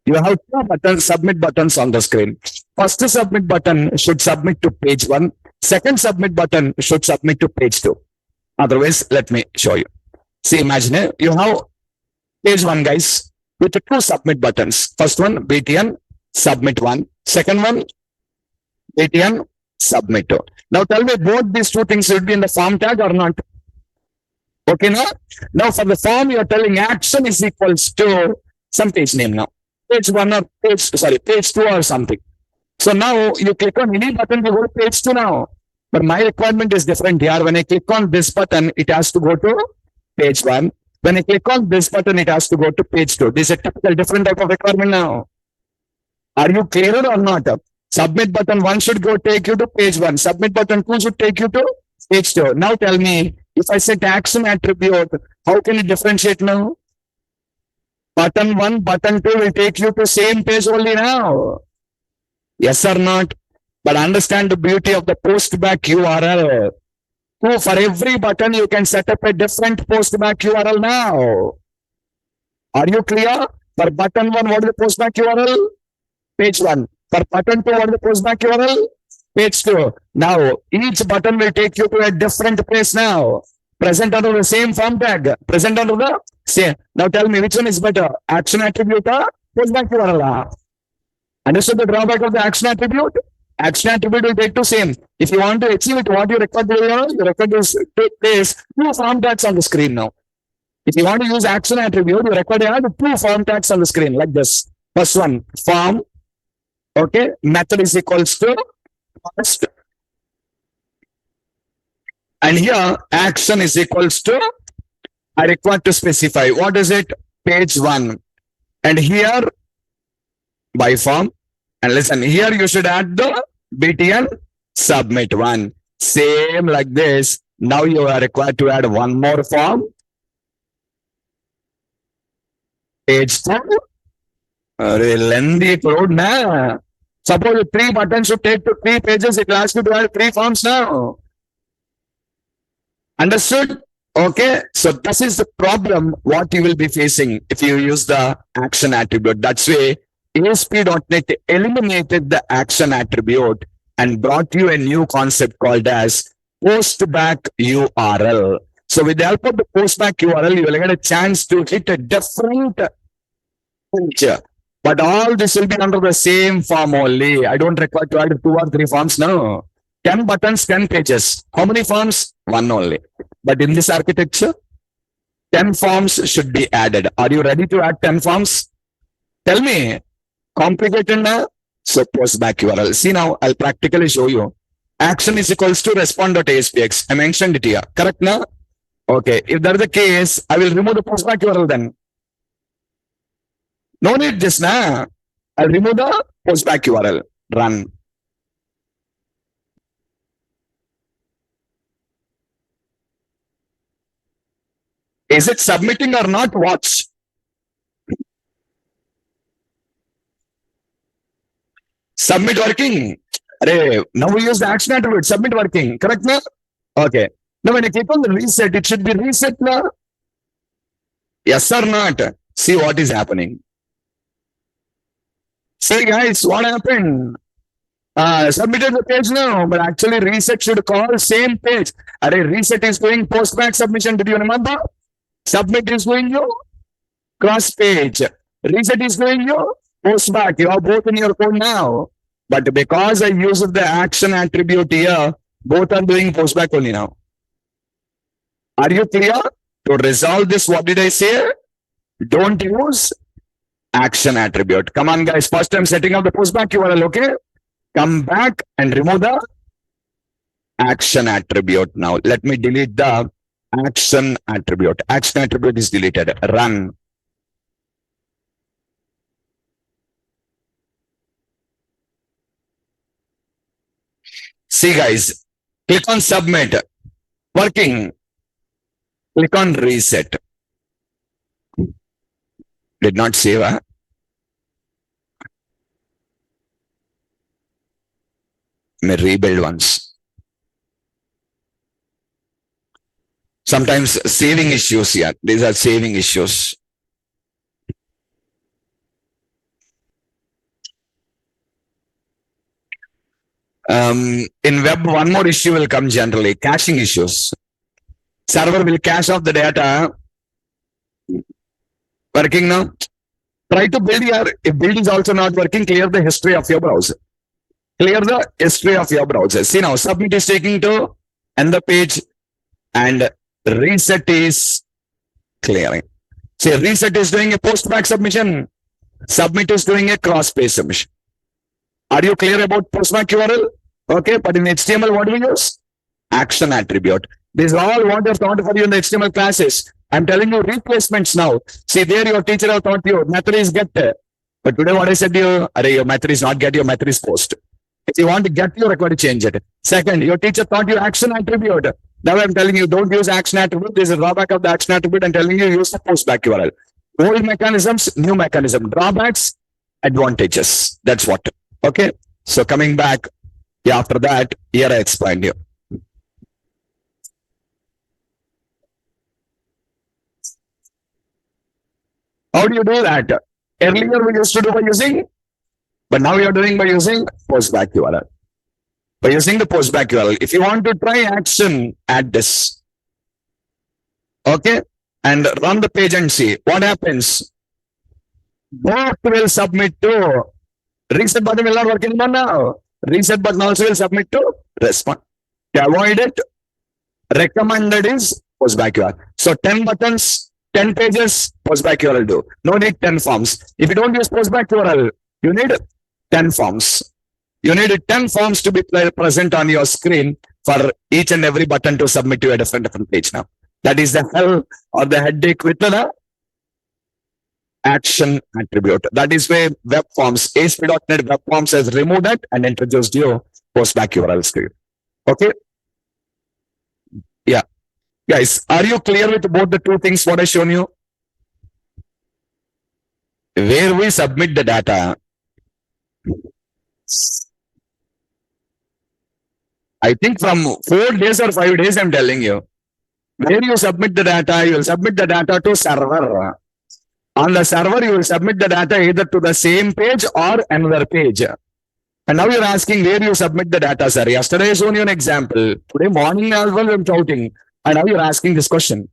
You have two buttons, submit buttons on the screen. First submit button should submit to page 1. Second submit button should submit to page 2. Otherwise, let me show you. See, imagine you have page 1, guys, with two submit buttons. First one, BTN, submit 1. Second one, BTN, submit 2. Now tell me, both these two things should be in the form tag or not? Okay, now for the form, you're telling action is equals to some page name now. Page 1 or page 2 or something. So now you click on any button, you go to page 2 now. But my requirement is different here. When I click on this button, it has to go to page 1. When I click on this button, it has to go to page 2. This is a typical different type of requirement now. Are you clear or not? Submit button 1 should go take you to page 1. Submit button 2 should take you to page 2. Now tell me, if I set action attribute, how can you differentiate now? Button 1, button 2 will take you to same page only now. Yes or not? But understand the beauty of the postback URL. So for every button, you can set up a different postback URL now. Are you clear? For button 1, what is the postback URL? Page 1. For button 2, what is the postback URL? Page 2. Now, each button will take you to a different place now. Present under the same form tag. Present under the same. Now tell me, which one is better? Action attribute or postback URL? Understood the drawback of the action attribute? Action attribute will take to same. If you want to achieve it, what you record to take place two form tags on the screen now. If you want to use action attribute, you record to add two form tags on the screen like this. First one, form. Okay, method is equals to first. And here, action is equals to, I require to specify, what is it? Page 1. And here, by form. And listen, here you should add the BTN submit 1. Same like this. Now you are required to add one more form. Page 2. Lengthy code na. Suppose 3 buttons should take to 3 pages. It asks you to add 3 forms now. Understood? Okay. So this is the problem what you will be facing if you use the action attribute. That's why ASP.NET eliminated the action attribute and brought you a new concept called as postback URL. So with the help of the postback URL, you will get a chance to hit a different feature. But all this will be under the same form only. I don't require to add 2 or 3 forms now. 10 buttons, 10 pages. How many forms? 1 only. But in this architecture, 10 forms should be added. Are you ready to add 10 forms? Tell me. Complicated now? So postback URL. See now, I'll practically show you. Action is equals to Rsponse.Redirect. I mentioned it here. Correct now? Okay. If that is the case, I will remove the postback URL then. No need this now. I'll remove the postback URL. Run. Is it submitting or not? Watch. Submit working. Now we use the action attribute. Submit working. Correct now? Okay. Now when I click on the reset, it should be reset now. Yes or not? See what is happening. See guys, what happened? Submitted the page now, but actually reset should call same page. Reset is going postback submission. Did you remember? Submit is going you cross page. Reset is going you postback. You are both in your code now. But because I used the action attribute here, both are doing postback only now. Are you clear? To resolve this, what did I say? Don't use action attribute. Come on, guys. First I'm setting up the postback URL, okay? Come back and remove the action attribute. Now, let me delete the action attribute. Action attribute is deleted. Run. See, guys. Click on submit. Working. Click on reset. Did not save, huh? May rebuild once. Sometimes saving issues here. These are saving issues. In web, one more issue will come generally, caching issues. Server will cache off the data. Working now? Try to build your, if build is also not working, clear the history of your browser. Clear the history of your browser. See now, submit is taking to end the page and reset is clearing. See, reset is doing a postback submission. Submit is doing a cross-page submission. Are you clear about postback URL? Okay, but in HTML, what do we use? Action attribute. This is all what I've taught for you in the HTML classes. I'm telling you replacements now. See, there your teacher have taught you method is get. But today what I said to you, your method is not get, your method is post. If you want to get, you require to change it. Second, your teacher taught you action attribute. Now I'm telling you, don't use action attribute. There's a drawback of the action attribute. I'm telling you, use the postback URL. Old mechanisms, new mechanism. Drawbacks, advantages. That's what. Okay. So coming back, after that, here I explained you. How do you do that? Earlier we used to do by using, but now you're doing by using postback URL. By using the postback URL. If you want to try action, add this. Okay. And run the page and see what happens. Both will submit to reset button will not work anymore now. Reset button also will submit to response. To avoid it, recommended is postback URL. So 10 buttons, 10 pages, postback URL do. No need 10 forms. If you don't use postback URL, you need 10 forms. You need 10 forms to be present on your screen for each and every button to submit to a different page now. That is the hell or the headache with the action attribute. That is where web forms, ASP.NET web forms has removed it and introduced you postback URL screen. Okay. Yeah. Guys, are you clear with both the two things what I shown you? Where we submit the data. I think from 4 days or 5 days, I'm telling you. Where you submit the data, you will submit the data to server. On the server, you will submit the data either to the same page or another page. And now you're asking where you submit the data, sir. Yesterday I showed you an example. Today morning as well, I'm shouting. And now you're asking this question.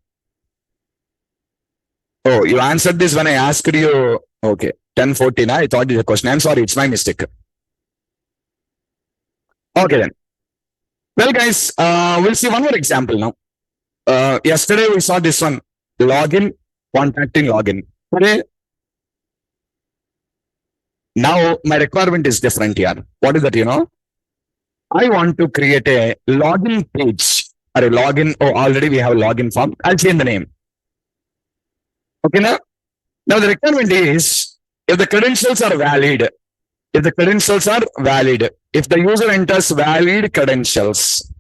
Oh, you answered this when I asked you. Okay, 10:14. I thought it was a question. I'm sorry, it's my mistake. Okay then. Well, guys, we'll see one more example now. Yesterday we saw this one. Login, contacting login. Today, now my requirement is different here. What is that, you know? I want to create a login page or a login. Oh, already we have a login form. I'll change the name. Okay, now the requirement is if the credentials are valid, if the user enters valid credentials,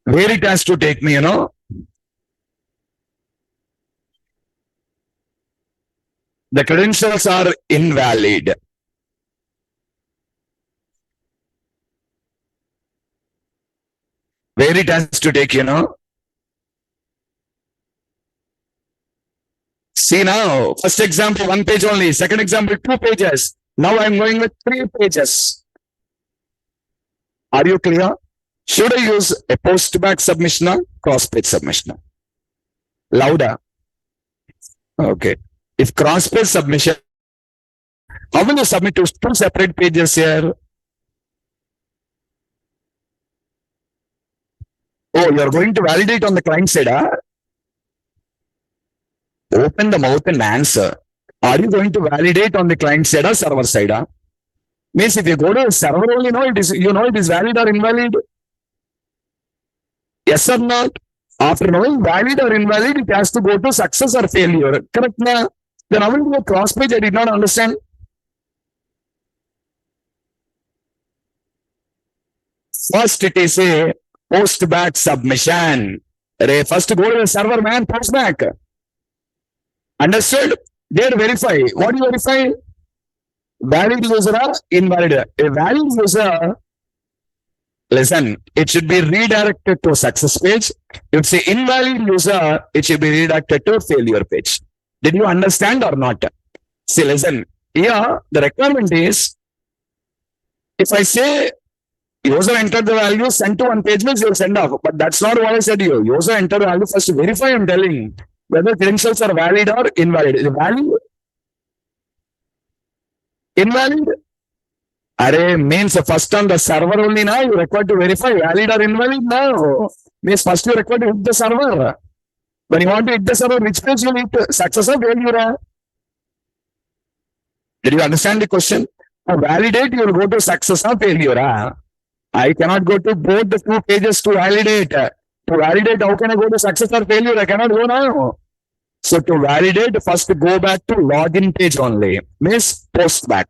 where it has to take me, you know, the credentials are invalid. Where it has to take, you know. See now, first example, 1 page only. Second example, 2 pages. Now I'm going with 3 pages. Are you clear? Should I use a postback submission or cross-page submission? Louder. Okay. If cross-page submission, how will you submit to 2 separate pages here? Oh, you're going to validate on the client side, huh? Open the mouth and answer. Are you going to validate on the client side or server side? Huh? Means if you go to server only, it is valid or invalid. Yes or not? After knowing valid or invalid, it has to go to success or failure. Correct? Na? Then how will you go cross page? I did not understand. First, it is a postback submission. First, go to the server, man, postback. Understood? There verify. What do you verify? Valid user or invalid? A valid user, listen, it should be redirected to success page. If it's an invalid user, it should be redirected to failure page. Did you understand or not? See, listen, here the requirement is If I say user entered the value, send to one page means you'll send off. But that's not what I said here. User entered the value, first verify, I'm telling whether credentials are valid or invalid. Is it valid? Invalid? Array means first on the server only now, you require to verify valid or invalid now. Means first you require to hit the server. When you want to hit the server, which page you need to success or failure? Did you understand the question? To validate, you will go to success or failure. I cannot go to both the two pages to validate. To validate, how can I go to success or failure? I cannot go now. So to validate, first go back to login page only. Means postback.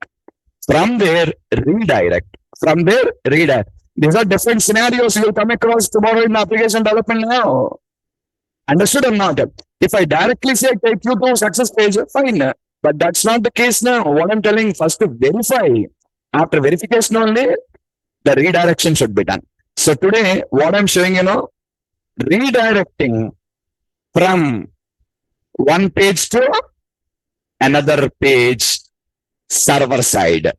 From there, redirect. From there, redirect. These are different scenarios you will come across tomorrow in application development now. Understood or not? If I directly say take you to success page, fine. But that's not the case now. What I'm telling, first to verify. After verification only, the redirection should be done. So today, what I'm showing, redirecting from one page to another page, server side.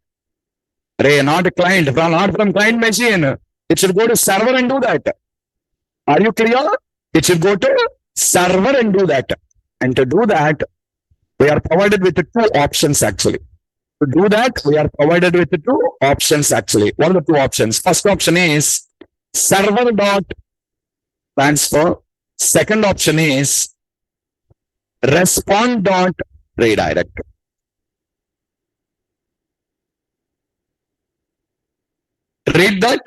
Not client, not from client machine. It should go to server and do that. Are you clear? It should go to server and do that. And to do that, we are provided with two options actually. To do that, we are provided with two options actually. What are the two options? First option is Server.Transfer. Second option is Rsponse.Redirect. Read that.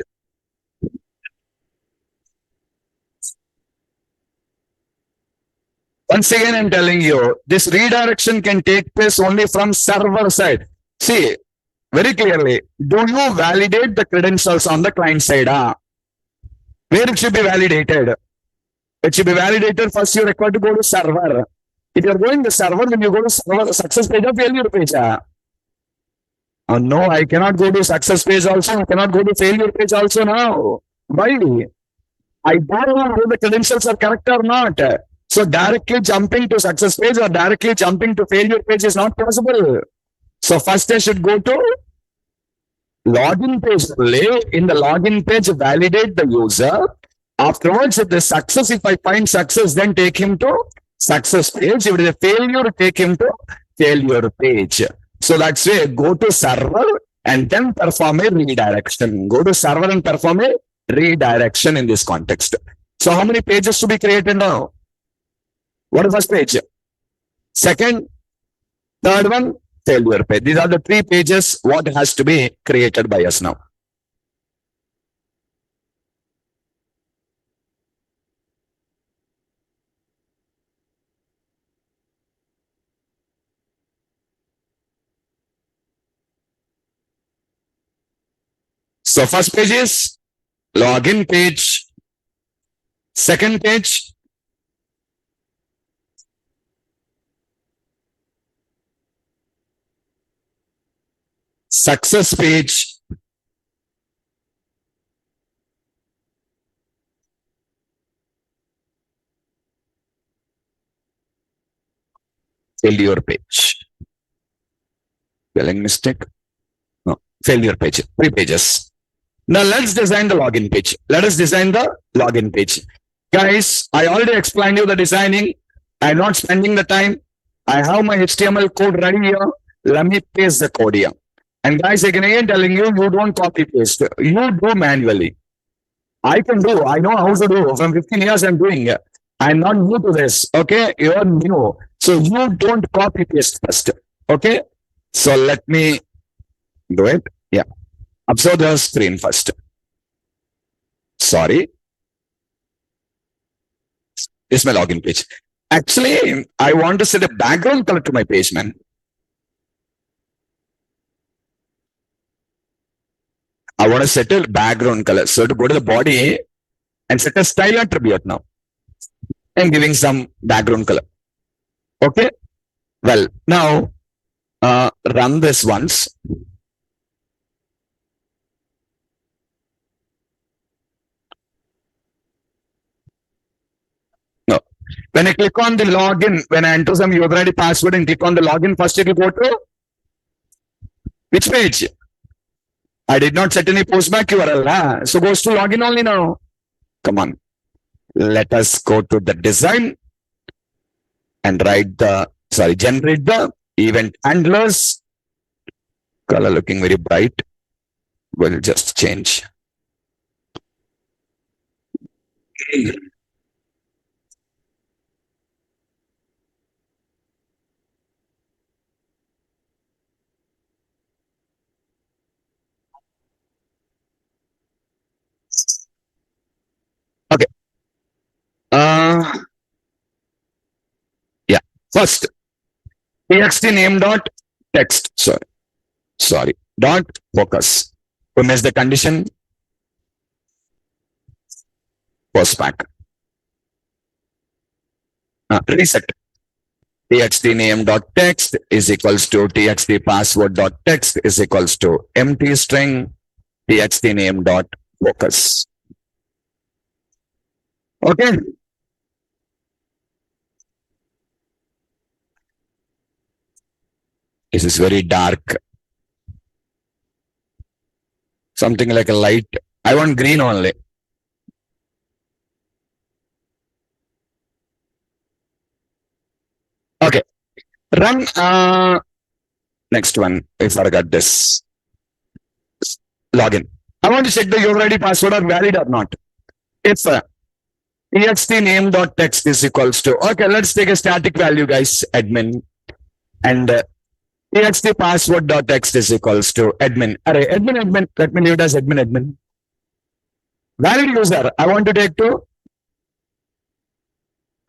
Once again, I'm telling you, this redirection can take place only from server side. See, very clearly, do you validate the credentials on the client side? Where it should be validated? It should be validated first, you require to go to server. If you're going to server, then you go to server, success page or failure page. Oh, no, I cannot go to success page also. I cannot go to failure page also now. Why? I don't know whether the credentials are correct or not. So directly jumping to success page or directly jumping to failure page is not possible. So first I should go to login page. In the login page, validate the user. Afterwards, if the success, if I find success, then take him to success page. If it is a failure, take him to failure page. So that's why go to server and then perform a redirection. Go to server and perform a redirection in this context. So how many pages to be created now? What is the first page? Second, third one, failure page. These are the three pages what has to be created by us now. So first page is login page. Second page, success page. Failure page. Spelling mistake. No, failure page. 3 pages. Now let's design the login page. Let us design the login page. Guys, I already explained you the designing. I'm not spending the time. I have my HTML code ready here. Let me paste the code here. And guys, again telling you, you don't copy paste. You do manually. I can do. I know how to do. From 15 years I'm doing it. I'm not new to this. Okay, you're new. So you don't copy paste first. Okay. So let me do it. Yeah. Observe the screen first. Sorry. This is my login page. Actually, I want to set a background color to my page, man. I want to set a background color. So to go to the body and set a style attribute now. I'm giving some background color. Okay. Well, now run this once. No. When I click on the login, when I enter some user ID password and click on the login, first it will go to which page? I did not set any postback URL. So goes to login only now. Come on. Let us go to the design and generate the event handlers. Color looking very bright. We'll just change. Okay. Yeah. First, txt name dot text. Sorry. Dot focus. We miss the condition. Postback. Reset. Txt name dot text is equals to txt password dot text is equals to empty string txt name dot focus. Okay. This is very dark. Something like a light. I want green only. Okay. Run. Next one. I forgot this. Login. I want to check the URL password are valid or not. If txt name dot text is equals to, okay, let's take a static value, guys, admin, and txt password dot text is equals to admin. Array, admin, let me leave it as admin. Valid user, I want to take to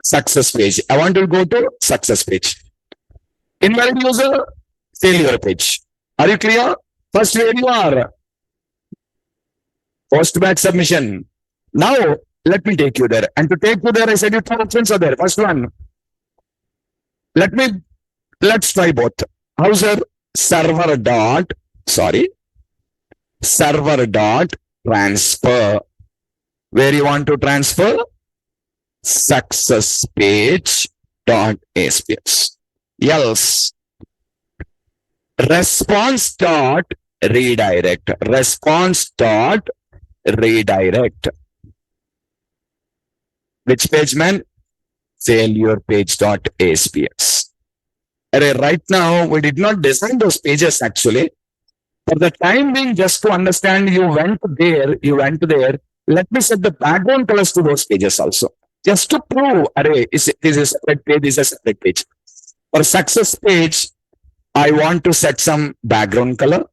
success page. I want to go to success page. Invalid user, failure page. Are you clear? First where you are. Postback submission. Now, let me take you there. And to take you there, I said you two options are there. First one. Let's try both. How's your server dot transfer. Where you want to transfer? Success page dot aspx. Else response dot redirect. Which page, man? Failure page dot aspx. Right now, we did not design those pages actually. For the time being, just to understand, you went there. Let me set the background colors to those pages also. Just to prove, this is a separate page, this is a separate page. For success page, I want to set some background color.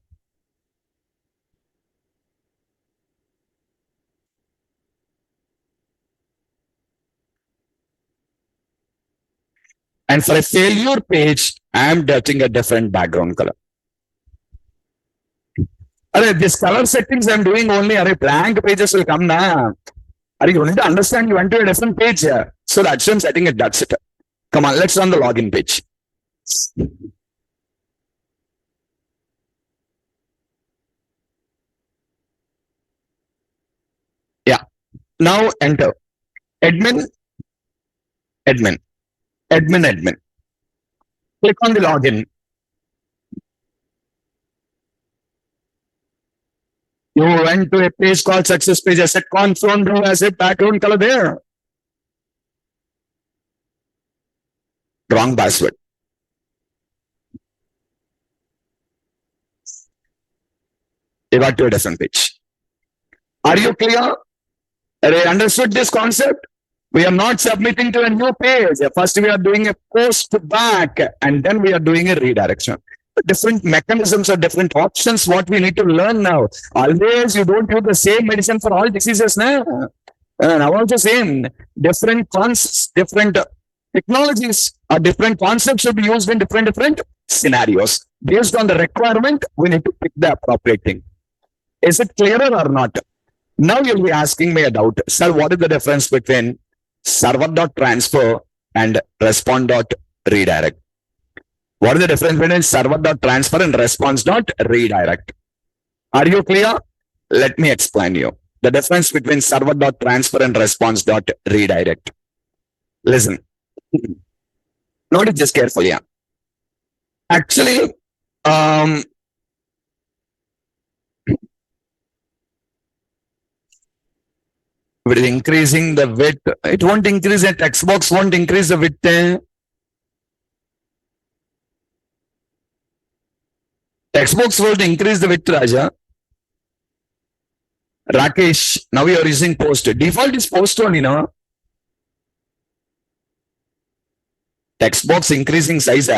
And for a failure page, I am getting a different background color. This color settings I'm doing only, blank pages will come now. You need to understand you went to a different page here. So that's why I'm setting it, that's it. Come on, let's run the login page. Yeah. Now enter. Admin. Click on the login. You went to a page called success page. I said confirm row as a background color there. Wrong password. You got to a different page. Are you clear? Understood this concept? We are not submitting to a new page. First, we are doing a postback, and then we are doing a redirection. Different mechanisms or different options, what we need to learn now. Always, you don't use the same medicine for all diseases now. Now also same. Different concepts, different technologies or different concepts should be used in different scenarios. Based on the requirement, we need to pick the appropriate thing. Is it clearer or not? Now you'll be asking me a doubt. Sir, what is the difference between server.transfer and Rsponse.Redirect? What is the difference between server.transfer and Rsponse.Redirect? Are you clear? Let me explain you. The difference between server.transfer and Rsponse.Redirect. Listen. Notice this carefully. Actually, If it is increasing the width, it won't increase the text box, won't increase the width. Text box won't increase the width, Raja. Rakesh, now you are using post. Default is post only, no? Text box increasing size.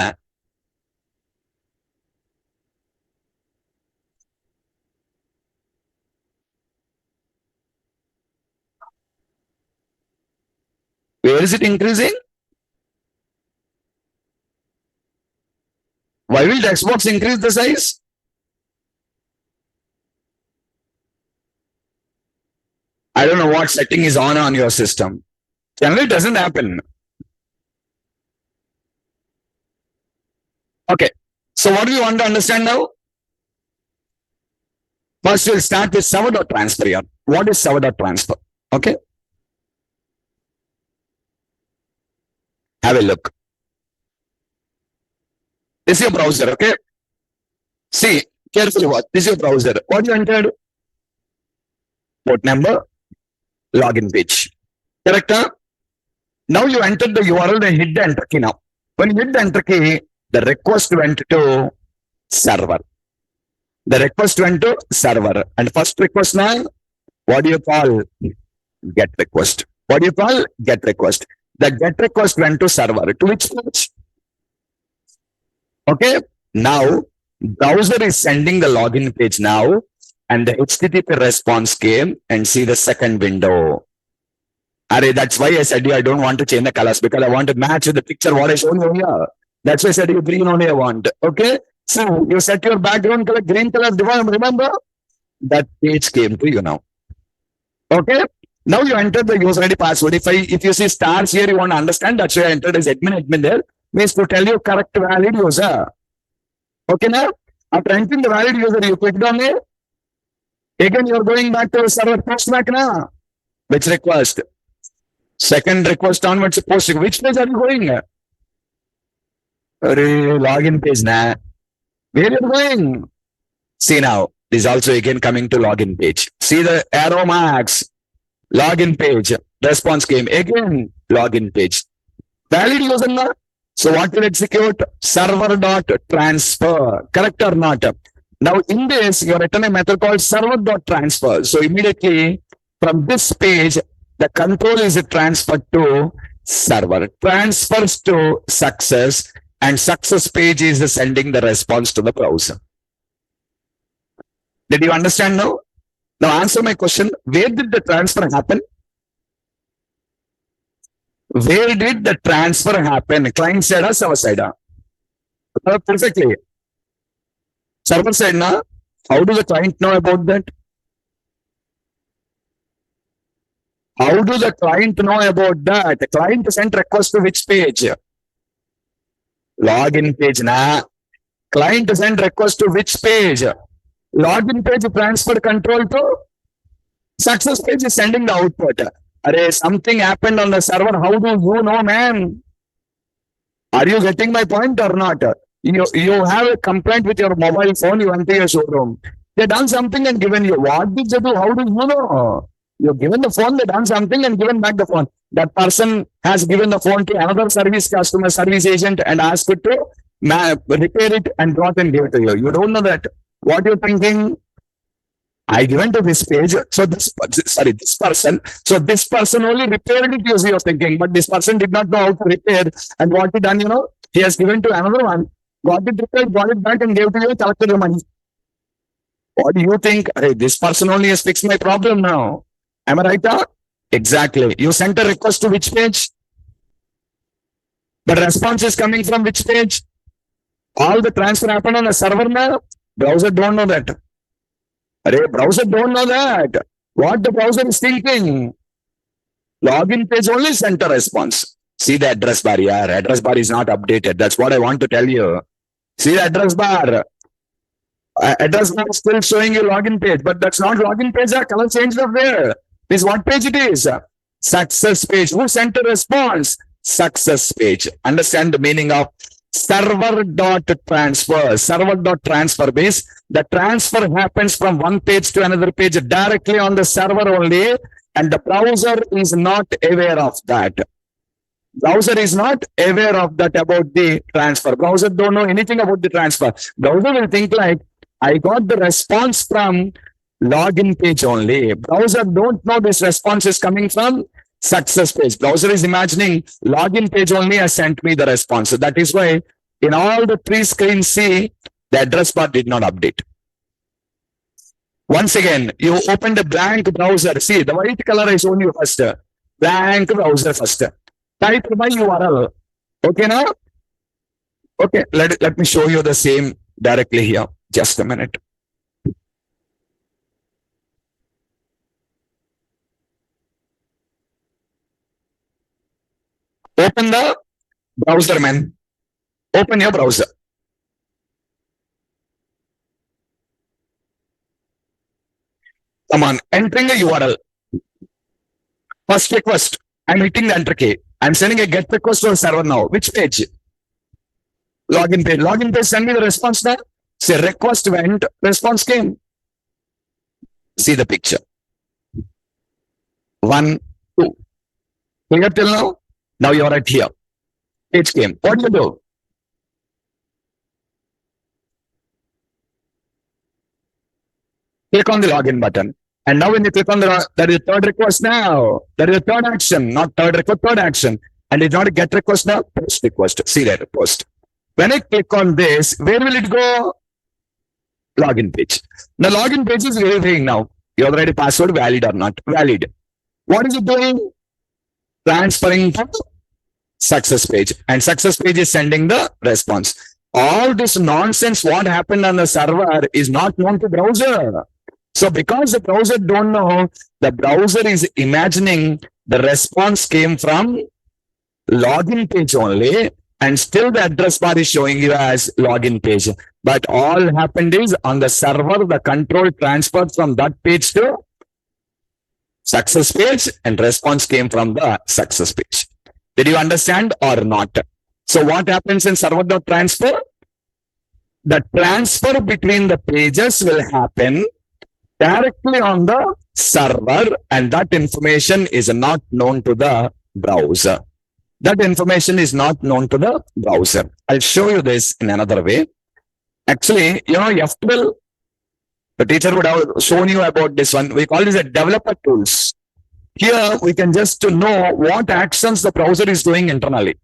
Where is it increasing? Why will text box increase the size? I don't know what setting is on your system. Generally, it doesn't happen. Okay. So what do you want to understand now? First, we'll start with Server.Transfer here. What is Server.Transfer? Okay. Have a look. This is your browser, okay? See, carefully watch. This is your browser. What you entered? Port number, login page. Correct? Huh? Now you entered the URL and hit the enter key now. When you hit the enter key, the request went to server. The request went to server. And first request now, what do you call? Get request. What do you call? Get request. The get request went to server. To which page? Okay. Now, browser is sending the login page now. And the HTTP response came and see the second window. That's why I said I don't want to change the colors because I want to match with the picture what I shown you here. That's why I said you green only I want. Okay. So you set your background color, green color, remember? That page came to you now. Okay. Now you enter the user ID password. If you see stars here, you want to understand. That's why I entered as admin there. Means to tell you correct valid user. Okay now? After entering the valid user, you clicked on it. Again, you're going back to Server.Postback now. Which request? Second request onwards post. Which page are you going? Login page na. Where are you going? See now, this is also again coming to login page. See the arrow marks. Login page. Response came. Again, login page. Valid user na. So what will execute? Server.Transfer. Correct or not? Now in this, you have written a method called Server.Transfer. So immediately from this page, the control is transferred to server. Transfers to success. And success page is sending the response to the browser. Did you understand now? Now answer my question. Where did the transfer happen? Where did the transfer happen? Client side or server side? Perfectly. Server side now. How do the client know about that? How do the client know about that? The client sent request to which page? Login page na. Client send request to which page? Login page transfer control to success page is sending the output. Something happened on the server. How do you know, man? Are you getting my point or not? You have a complaint with your mobile phone. You enter your showroom. They done something and given you. What did they do? How do you know? You've given the phone, they done something and given back the phone. That person has given the phone to another customer service agent and asked it to repair it and brought and give it to you. You don't know that. What you're thinking? I given to this page. So this person only repaired it, you're thinking. But this person did not know how to repair. And what he done, he has given to another one. Got it repaired, got it back and gave to you, collected the money. What do you think? This person only has fixed my problem now. Am I right? Exactly. You sent a request to which page? The response is coming from which page? All the transfer happened on the server now. Browser don't know that. Browser don't know that. What the browser is thinking? Login page only sent a response. See the address bar here. Address bar is not updated. That's what I want to tell you. See the address bar. Address bar is still showing you login page, but that's not login page. Color changed up there. This what page it is? Success page. Who sent a response? Success page. Understand the meaning of Server.Transfer. Server.Transfer means the transfer happens from one page to another page directly on the server only. and the browser is not aware of that. Browser is not aware of that about the transfer. Browser don't know anything about the transfer. Browser will think like, I got the response from login page only. Browser don't know this response is coming from success page. Browser is imagining login page only has sent me the response. So that is why in all the three screens, see, the address bar did not update. Once again, you opened a blank browser. See, the white color I shown you first. Blank browser first. Type my URL. Okay now? Okay, let me show you the same directly here. Just a minute. Open the browser, man. Open your browser. Come on, entering a URL. First request. I'm hitting the enter key. I'm sending a get request to the server now. Which page? Login page. Login page, send me the response now. Say request went, response came. See the picture. 1, 2. Clear till now? Now you are right here. Page came. What do you do? Click on the login button. And now when you click on there is a third request now. There is a third action, not third request, third action. And it's not a get request now, post request. See that post. When I click on this, where will it go? Login page. The login page is verifying now. Your already password valid or not? Valid. What is it doing? Transferring from success page. And success page is sending the response. All this nonsense, what happened on the server is not known to browser. So because the browser don't know, the browser is imagining the response came from login page only, and still the address bar is showing you as login page. But all happened is on the server, the control transferred from that page to success page, and response came from the success page. Did you understand or not? So what happens in Server.Transfer? The transfer between the pages will happen directly on the server, and that information is not known to the browser. That information is not known to the browser. I'll show you this in another way. Actually, you know, F12, the teacher would have shown you about this one. We call this a developer tools. Here, we can just know what actions the browser is doing internally.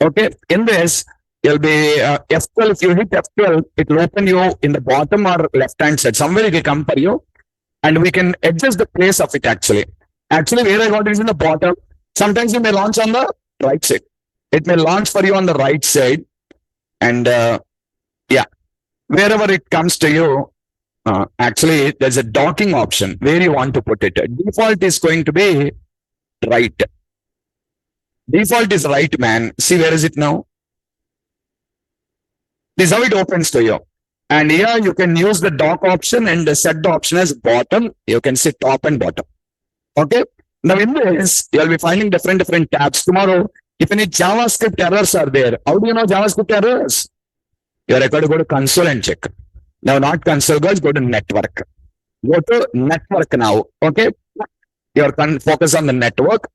Okay, in this, you'll be F12. If you hit F12, it will open you in the bottom or left-hand side. Somewhere it will come for you. And we can adjust the place of it actually. Actually, where I got it is in the bottom. Sometimes it may launch on the right side. It may launch for you on the right side. And yeah, wherever it comes to you, actually, there's a docking option where you want to put it. Default is going to be right. Default is right, man. See, where is it now? This is how it opens to you. And here you can use the dock option and set the option as bottom. You can see top and bottom. Okay. Now in this, you'll be finding different tabs. Tomorrow, if any JavaScript errors are there, how do you know JavaScript errors? You're required to go to console and check. Now not console, guys, go to network. Go to network now. Okay. You're focus on the network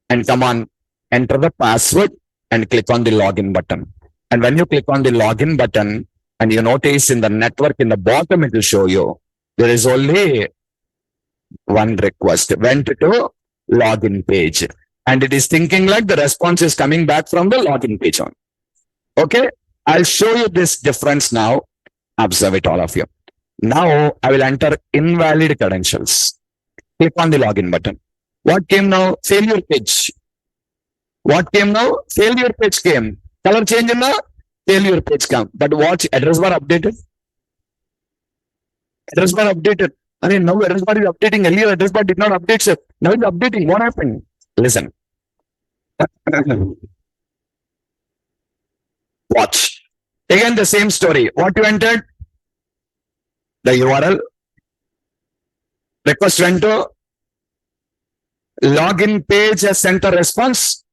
and come on, enter the password and click on the login button. And when you click on the login button, and you notice in the network in the bottom, it will show you there is only one request went to login page. And it is thinking like the response is coming back from the login page on. Okay. I'll show you this difference now. Observe it, all of you. Now I will enter invalid credentials. Click on the login button. What came now? Failure page. What came now? Failure page came. Color change in the failure page come. But watch, address bar updated. Address bar updated. I mean, now address bar is updating. Earlier address bar did not update. So now it's updating. What happened? Listen. Watch. Again, the same story. What you entered? The URL. Request went to login page has sent a response.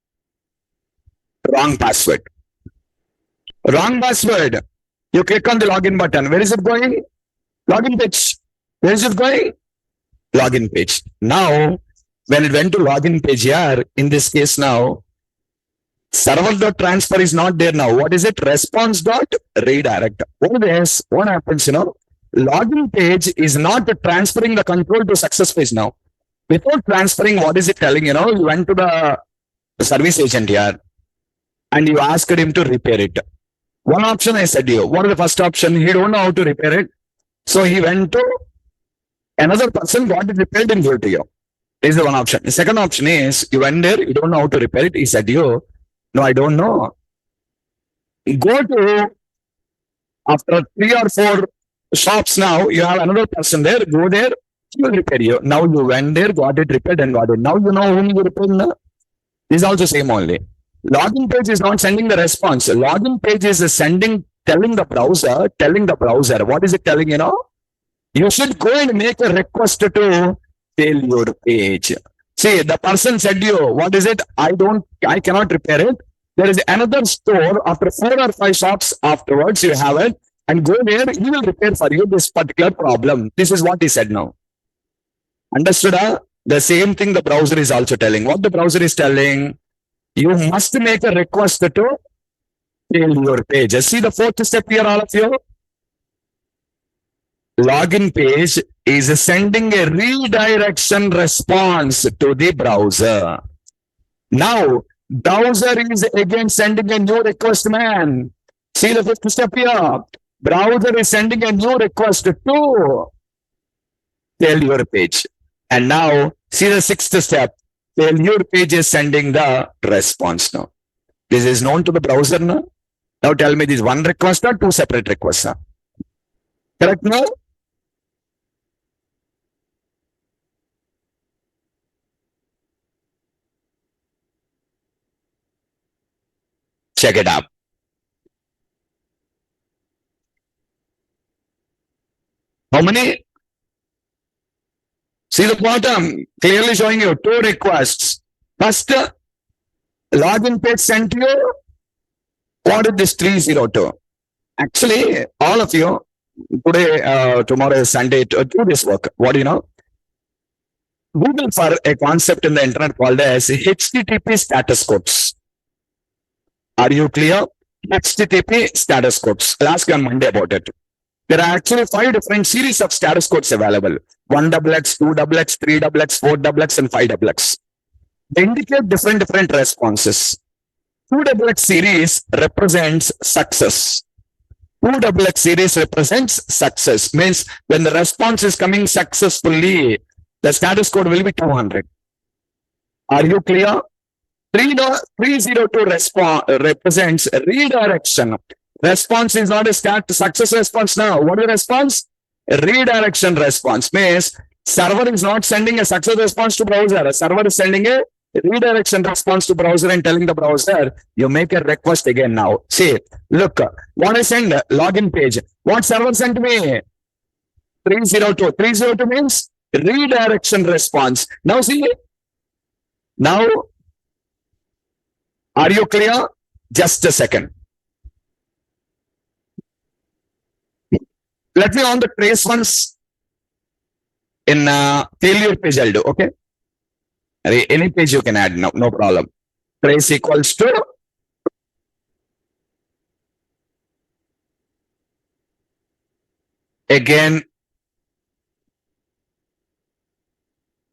Wrong password. Wrong password. You click on the login button. Where is it going? Login page. Where is it going? Login page. Now, when it went to login page here, in this case now, server.transfer is not there now. What is it? Response.redirect. What happens, login page is not transferring the control to success page now. Without transferring, what is it telling? You went to the service agent here and you asked him to repair it. One option I said to you. What is the first option? He don't know how to repair it. So he went to another person, got it repaired and gave it to you. This is the one option. The second option is you went there, you don't know how to repair it. He said to you, no, I don't know. Go to, after 3 or 4 shops now, you have another person there, go there, he will repair you. Now you went there, got it repaired and got it. Now you know whom you repaired now. This is also same only. Login page is not sending the response. Login page is telling the browser, what is it telling, You should go and make a request to failure page. See, the person said to you, what is it? I cannot repair it. There is another store after 4 or 5 shops afterwards, you have it, and go there, he will repair for you this particular problem. This is what he said now. Understood? The same thing the browser is also telling. What the browser is telling, you must make a request to failure page. See the 4th step here, all of you. Login page is sending a redirection response to the browser. Now, browser is again sending a new request, man. See the 5th step here. Browser is sending a new request to failure page. And now, see the 6th step. Failure page is sending the response now. This is known to the browser now. Now tell me, this one request or 2 separate requests? Correct now? Check it out. How many? See the bottom, clearly showing you 2 requests. First, login page sent you. What is this 302? Actually, all of you, today, tomorrow is Sunday, do this work. What do you know? Google for a concept in the internet called as HTTP status codes. Are you clear? HTTP status codes. I'll ask you on Monday about it. There are actually 5 different series of status codes available. 1XX, 2XX, 3XX, 4XX, and 5XX. They indicate different responses. 2XX series represents success. 2XX series represents success. Means when the response is coming successfully, the status code will be 200. Are you clear? 302 represents redirection. Response is not a success response now. What is the response? A redirection response. Means server is not sending a success response to browser. A server is sending a redirection response to browser and telling the browser, you make a request again now. See, look, what I send, login page. What server sent me? 302. 302 means redirection response. Now see, now, are you clear? Just a second. Let me on the trace ones in failure page I'll do, okay? Any page you can add, no problem. Trace equals to again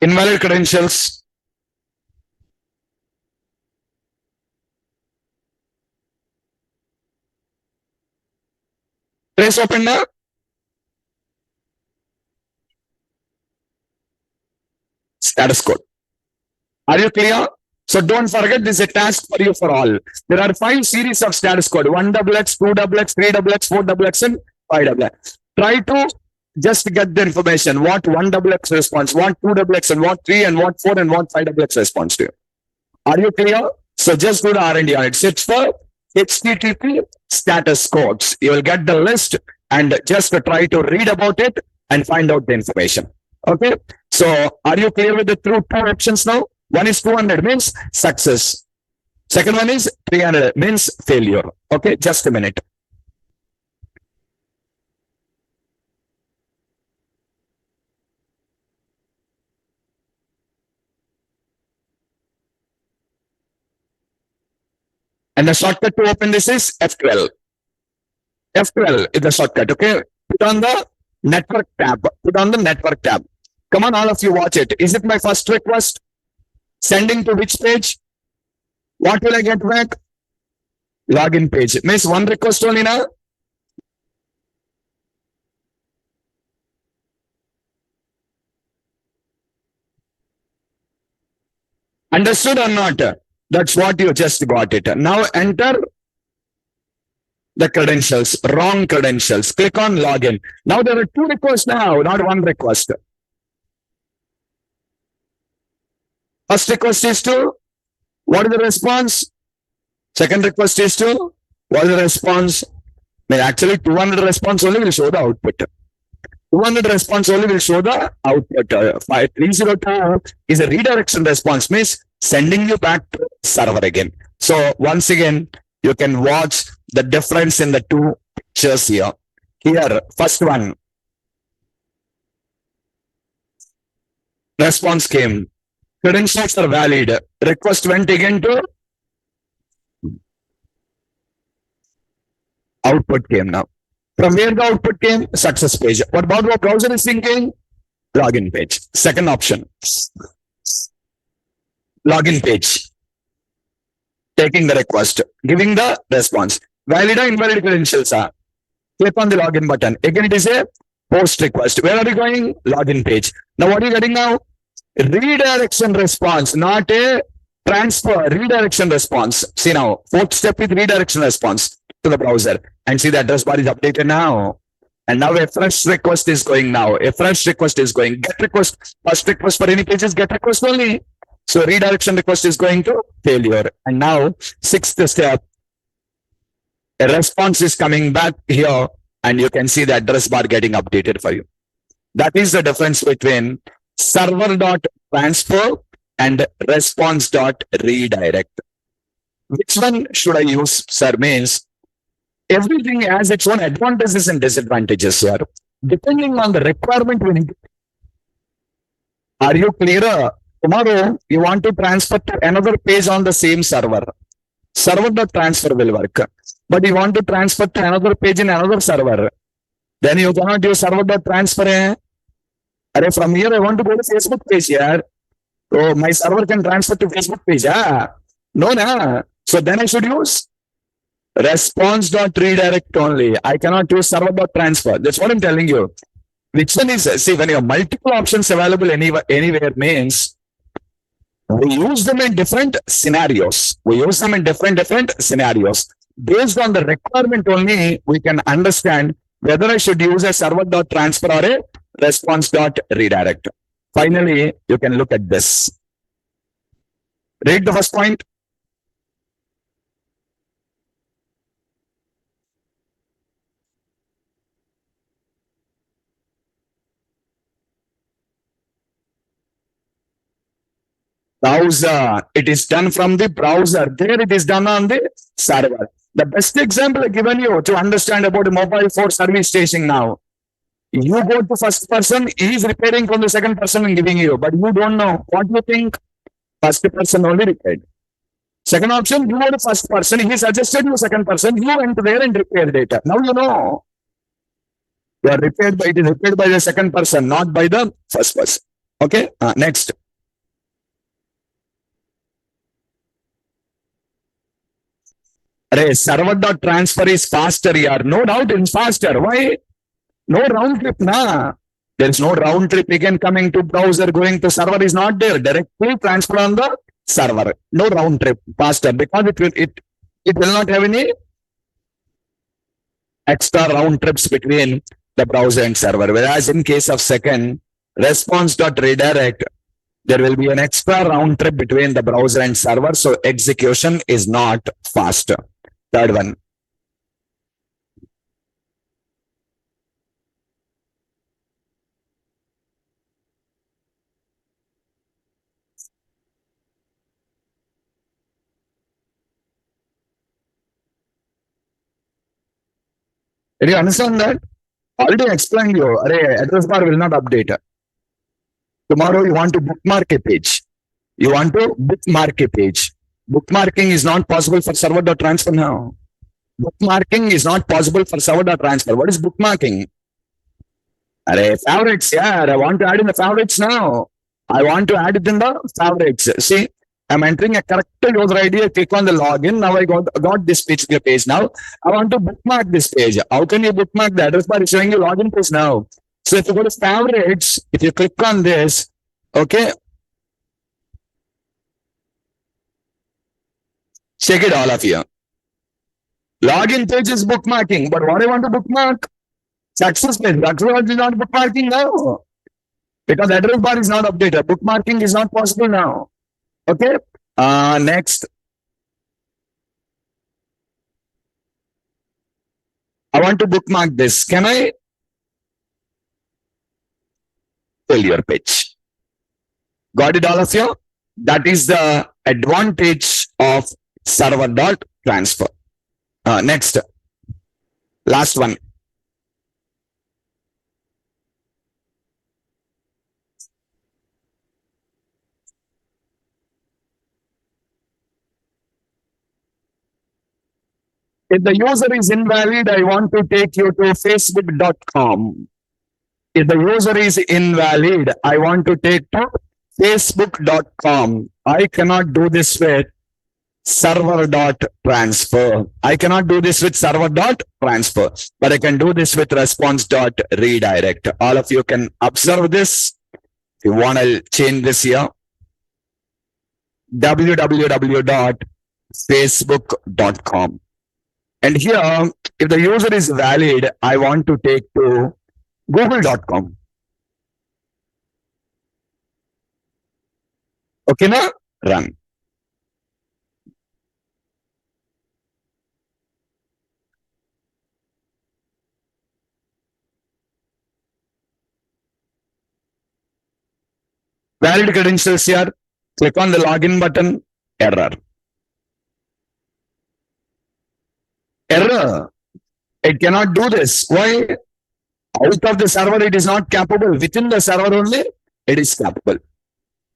invalid credentials. Trace open now. Status code. Are you clear? So don't forget, this is a task for you for all. There are 5 series of status code: 1XX, 2XX, 3XX, 4XX, and 5XX. Try to just get the information. What 1XX response, what 2XX, and what 3, and what 4, and what 5XX response to you. Are you clear? So just go to R&D on it. Search for HTTP status codes. You will get the list and just try to read about it and find out the information. Okay. So are you clear with the 2 options now? One is 200 means success. Second one is 300 means failure. Okay. Just a minute. And the shortcut to open this is F12. F12 is the shortcut. Okay. Put on the network tab. Put on the network tab. Come on, all of you watch it. Is it my first request? Sending to which page? What will I get back? Login page. Miss one request only now. Understood or not? That's what you just got it. Now enter the credentials, wrong credentials. Click on login. Now there are two requests now, not one request. First request is to, what is the response? Second request is to, what is the response? I mean, actually 200 response only will show the output. 200 response only will show the output. 302 is a redirection response, means sending you back to server again. So once again, you can watch the difference in the two pictures here. Here, first one. Response came. Credentials are valid. Request went again to output came now. From where the output came? Success page. What about what browser is thinking? Login page. Second option. Login page. Taking the request. Giving the response. Valid or invalid credentials are. Click on the login button. Again, it is a post request. Where are you going? Login page. Now, what are you getting now? Redirection response, not a transfer. Redirection response. See now, fourth step is redirection response to the browser. And see the address bar is updated now. And now a fresh request is going now. A fresh request is going. Get request. First request for any pages, get request only. So redirection request is going to failure. And now, sixth step. A response is coming back here. And you can see the address bar getting updated for you. That is the difference between Server.Transfer and Response.Redirect. Which one should I use, sir? Means everything has its own advantages and disadvantages here. Depending on the requirement we need. Are you clear? Tomorrow, you want to transfer to another page on the same server. Server.Transfer will work. But you want to transfer to another page in another server. Then you cannot use Server.Transfer. From here, I want to go to Facebook page here. So my server can transfer to Facebook page. No, nah. So then I should use Response.Redirect only. I cannot use Server.Transfer. That's what I'm telling you. Which one is, see, when you have multiple options available anywhere means we use them in different scenarios. Based on the requirement only, we can understand whether I should use a Server.Transfer or a Response.Redirect. Finally, you can look at this. Read the first point. Browser. It is done from the browser. There it is done on the server. The best example I've given you to understand about mobile phone service station now. You go to first person, he is repairing from the second person and giving you, but you don't know. What do you think? First person only repaired. Second option, you go to first person, he suggested you second person, you went there and repaired it. Now you know. You are repaired by, it is repaired by the second person, not by the first person. Okay, next. Server.Transfer is faster here. No doubt it's faster. Why? No round trip, na. There is no round trip again coming to browser, going to server is not there. Directly transfer on the server. No round trip, faster, because it will not have any extra round trips between the browser and server. Whereas in case of second, Response.Redirect, there will be an extra round trip between the browser and server. So execution is not faster. Third one. Did you understand that? Already explained you. Address bar will not update. Tomorrow you want to bookmark a page. You want to bookmark a page. Bookmarking is not possible for server.transfer now. Bookmarking is not possible for server.transfer. What is bookmarking? Array, favorites, yeah. I want to add in the favorites now. I want to add it in the favorites. See, I'm entering a correct user ID. I click on the login. Now I got this page now. I want to bookmark this page. How can you bookmark the address bar is showing you login page now? So if you go to favorites, if you click on this, okay. Check it all of you. Login page is bookmarking, but what I want to bookmark? Success page. Success is not bookmarking now. Because the address bar is not updated. Bookmarking is not possible now. Okay. Next. I want to bookmark this. Can I? Failure page. Got it, all of you? That is the advantage of server.transfer. Next. Last one. If the user is invalid, I want to take you to Facebook.com. If the user is invalid, I want to take to Facebook.com. I cannot do this with server.transfer. I cannot do this with server.transfer, but I can do this with Rsponse.Redirect. All of you can observe this. If you want to change this here, www.facebook.com. And here, if the user is valid, I want to take to google.com. Okay, now run. Valid credentials here. Click on the login button. Error. Error. It cannot do this. Why? Out of the server, it is not capable. Within the server only, it is capable.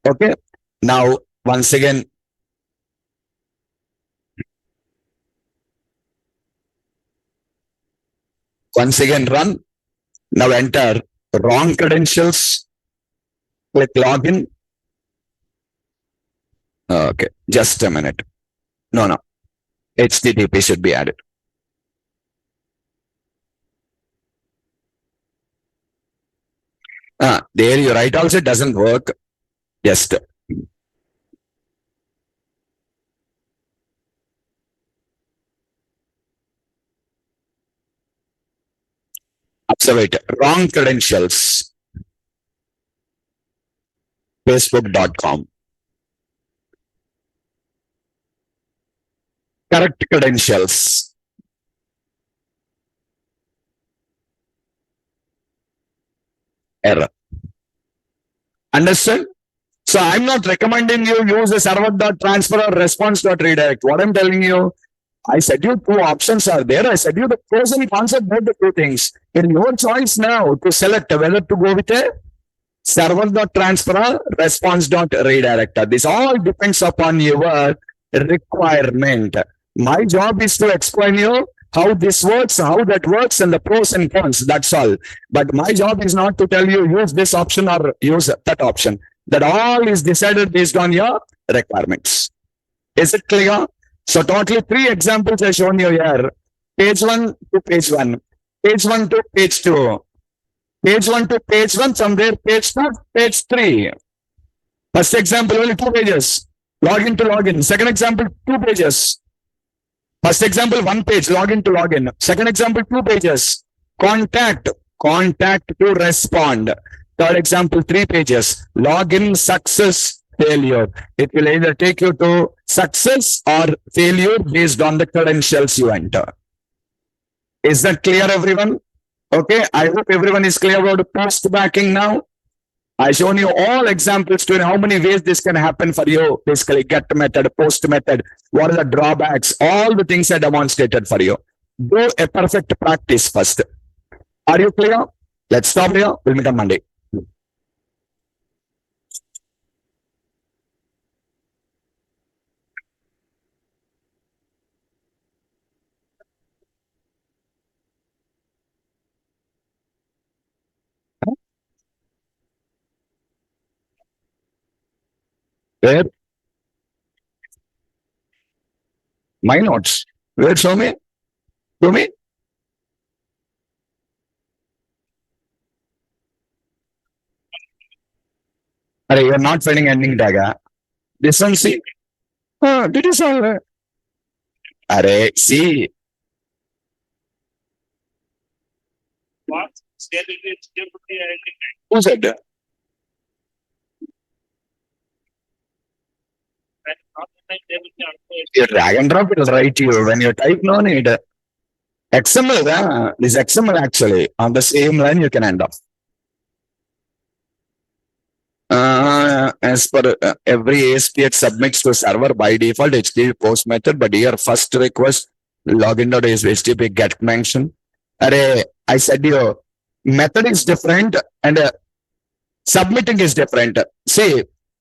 Okay. Now, once again, run. Now enter wrong credentials. Click login. Okay, just a minute. No. HTTP should be added. There you write also doesn't work. Just observe it. Wrong credentials. Facebook.com. Correct credentials. Error. Understand? So I'm not recommending you use the server.transfer or Rsponse.Redirect. What I'm telling you, I said you two options are there. I said you the pros and cons of both the two things. In your choice now to select whether to go with a server.transfer or Rsponse.Redirect. This all depends upon your requirement. My job is to explain you how this works, how that works, and the pros and cons. That's all. But my job is not to tell you use this option or use that option. That all is decided based on your requirements. Is it clear? So totally 3 examples I shown you here. Page 1 to page 1. Page 1 to page 2. Page 1 to page 1. From there, page 2 to page 3. First example, only 2 pages. Login to login. Second example, 2 pages. First example, 1 page. Login to login. Second example, 2 pages. Contact to respond. Third example, 3 pages. Login, success, failure. It will either take you to success or failure based on the credentials you enter. Is that clear, everyone? Okay, I hope everyone is clear about post-backing now. I shown you all examples to how many ways this can happen for you. Basically, get method, post method, what are the drawbacks, all the things I demonstrated for you. Do a perfect practice first. Are you clear? Let's stop here. We'll meet on Monday. Where? My notes. Where? Show me. Show me. Are you're not finding ending tag? This one, see. Did you solve it? Are see. What? Who said that? You drag and drop, it will write to you. When you type, no need. XML, this XML actually. On the same line, you can end up. As per every ASPX submits to server by default HTTP post method, but here first request login.is HTTP get mention. I said your method is different and submitting is different. See,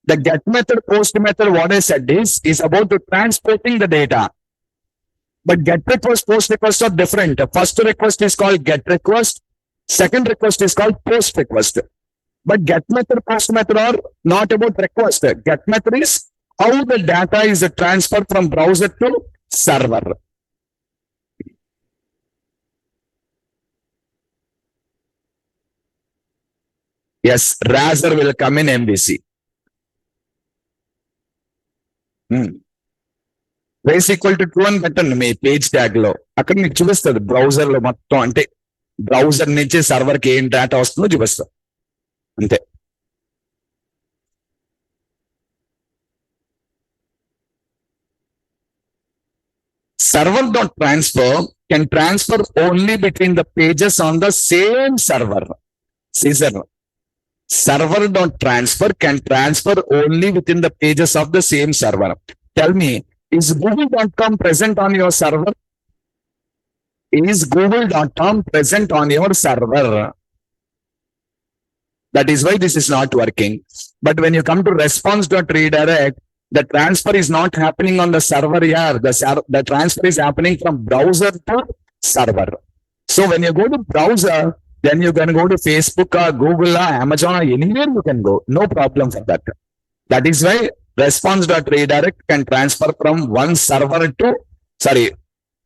the get method, post method, what I said is about to transporting the data. But get request, post request are different. First request is called get request. Second request is called post request. But get method, post method are not about request. Get method is how the data is transferred from browser to server. Yes, Razer will come in MVC. Race equal to 2 అని పెట్టండి మీ page tag లో. అక్కడ మీకు చూపిస్తుంది browser లో మొత్తం, అంటే browser నుంచి సర్వర్ కి ఏం డేటా వస్తుందో చూపిస్తుంది అంతే. Server.Transfer can transfer only between the pages on the same server. Caesar. Server.Transfer can transfer only within the pages of the same server. Tell me, is Google.com present on your server? Is Google.com present on your server? That is why this is not working. But when you come to Rsponse.Redirect, the transfer is not happening on the server here. The transfer is happening from browser to server. So when you go to browser, then you can go to Facebook or Google or Amazon or anywhere you can go. No problem for that. That is why Rsponse.Redirect can transfer from one server to,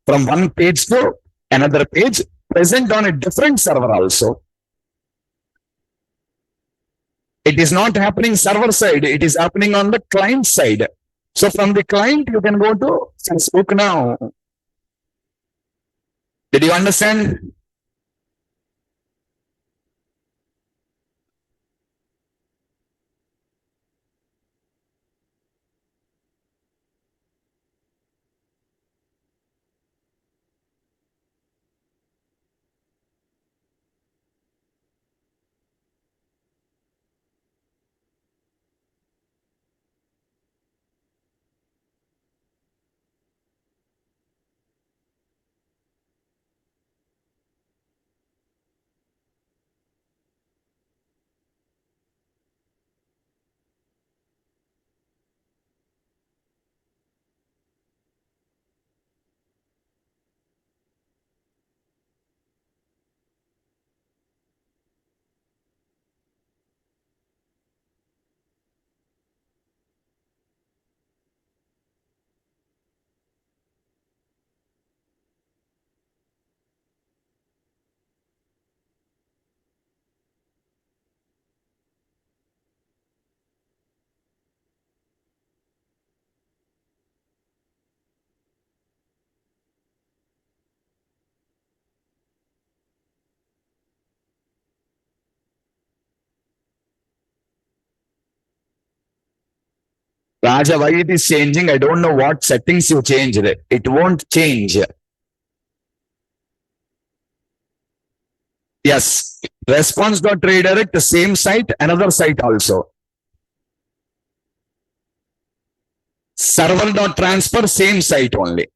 from one page to another page, present on a different server also. It is not happening server side. It is happening on the client side. So from the client, you can go to Facebook now. Did you understand? Raja, why it is changing? I don't know what settings you changed. It won't change. Yes. Rsponse.Redirect, the same site, another site also. Server.Transfer, same site only.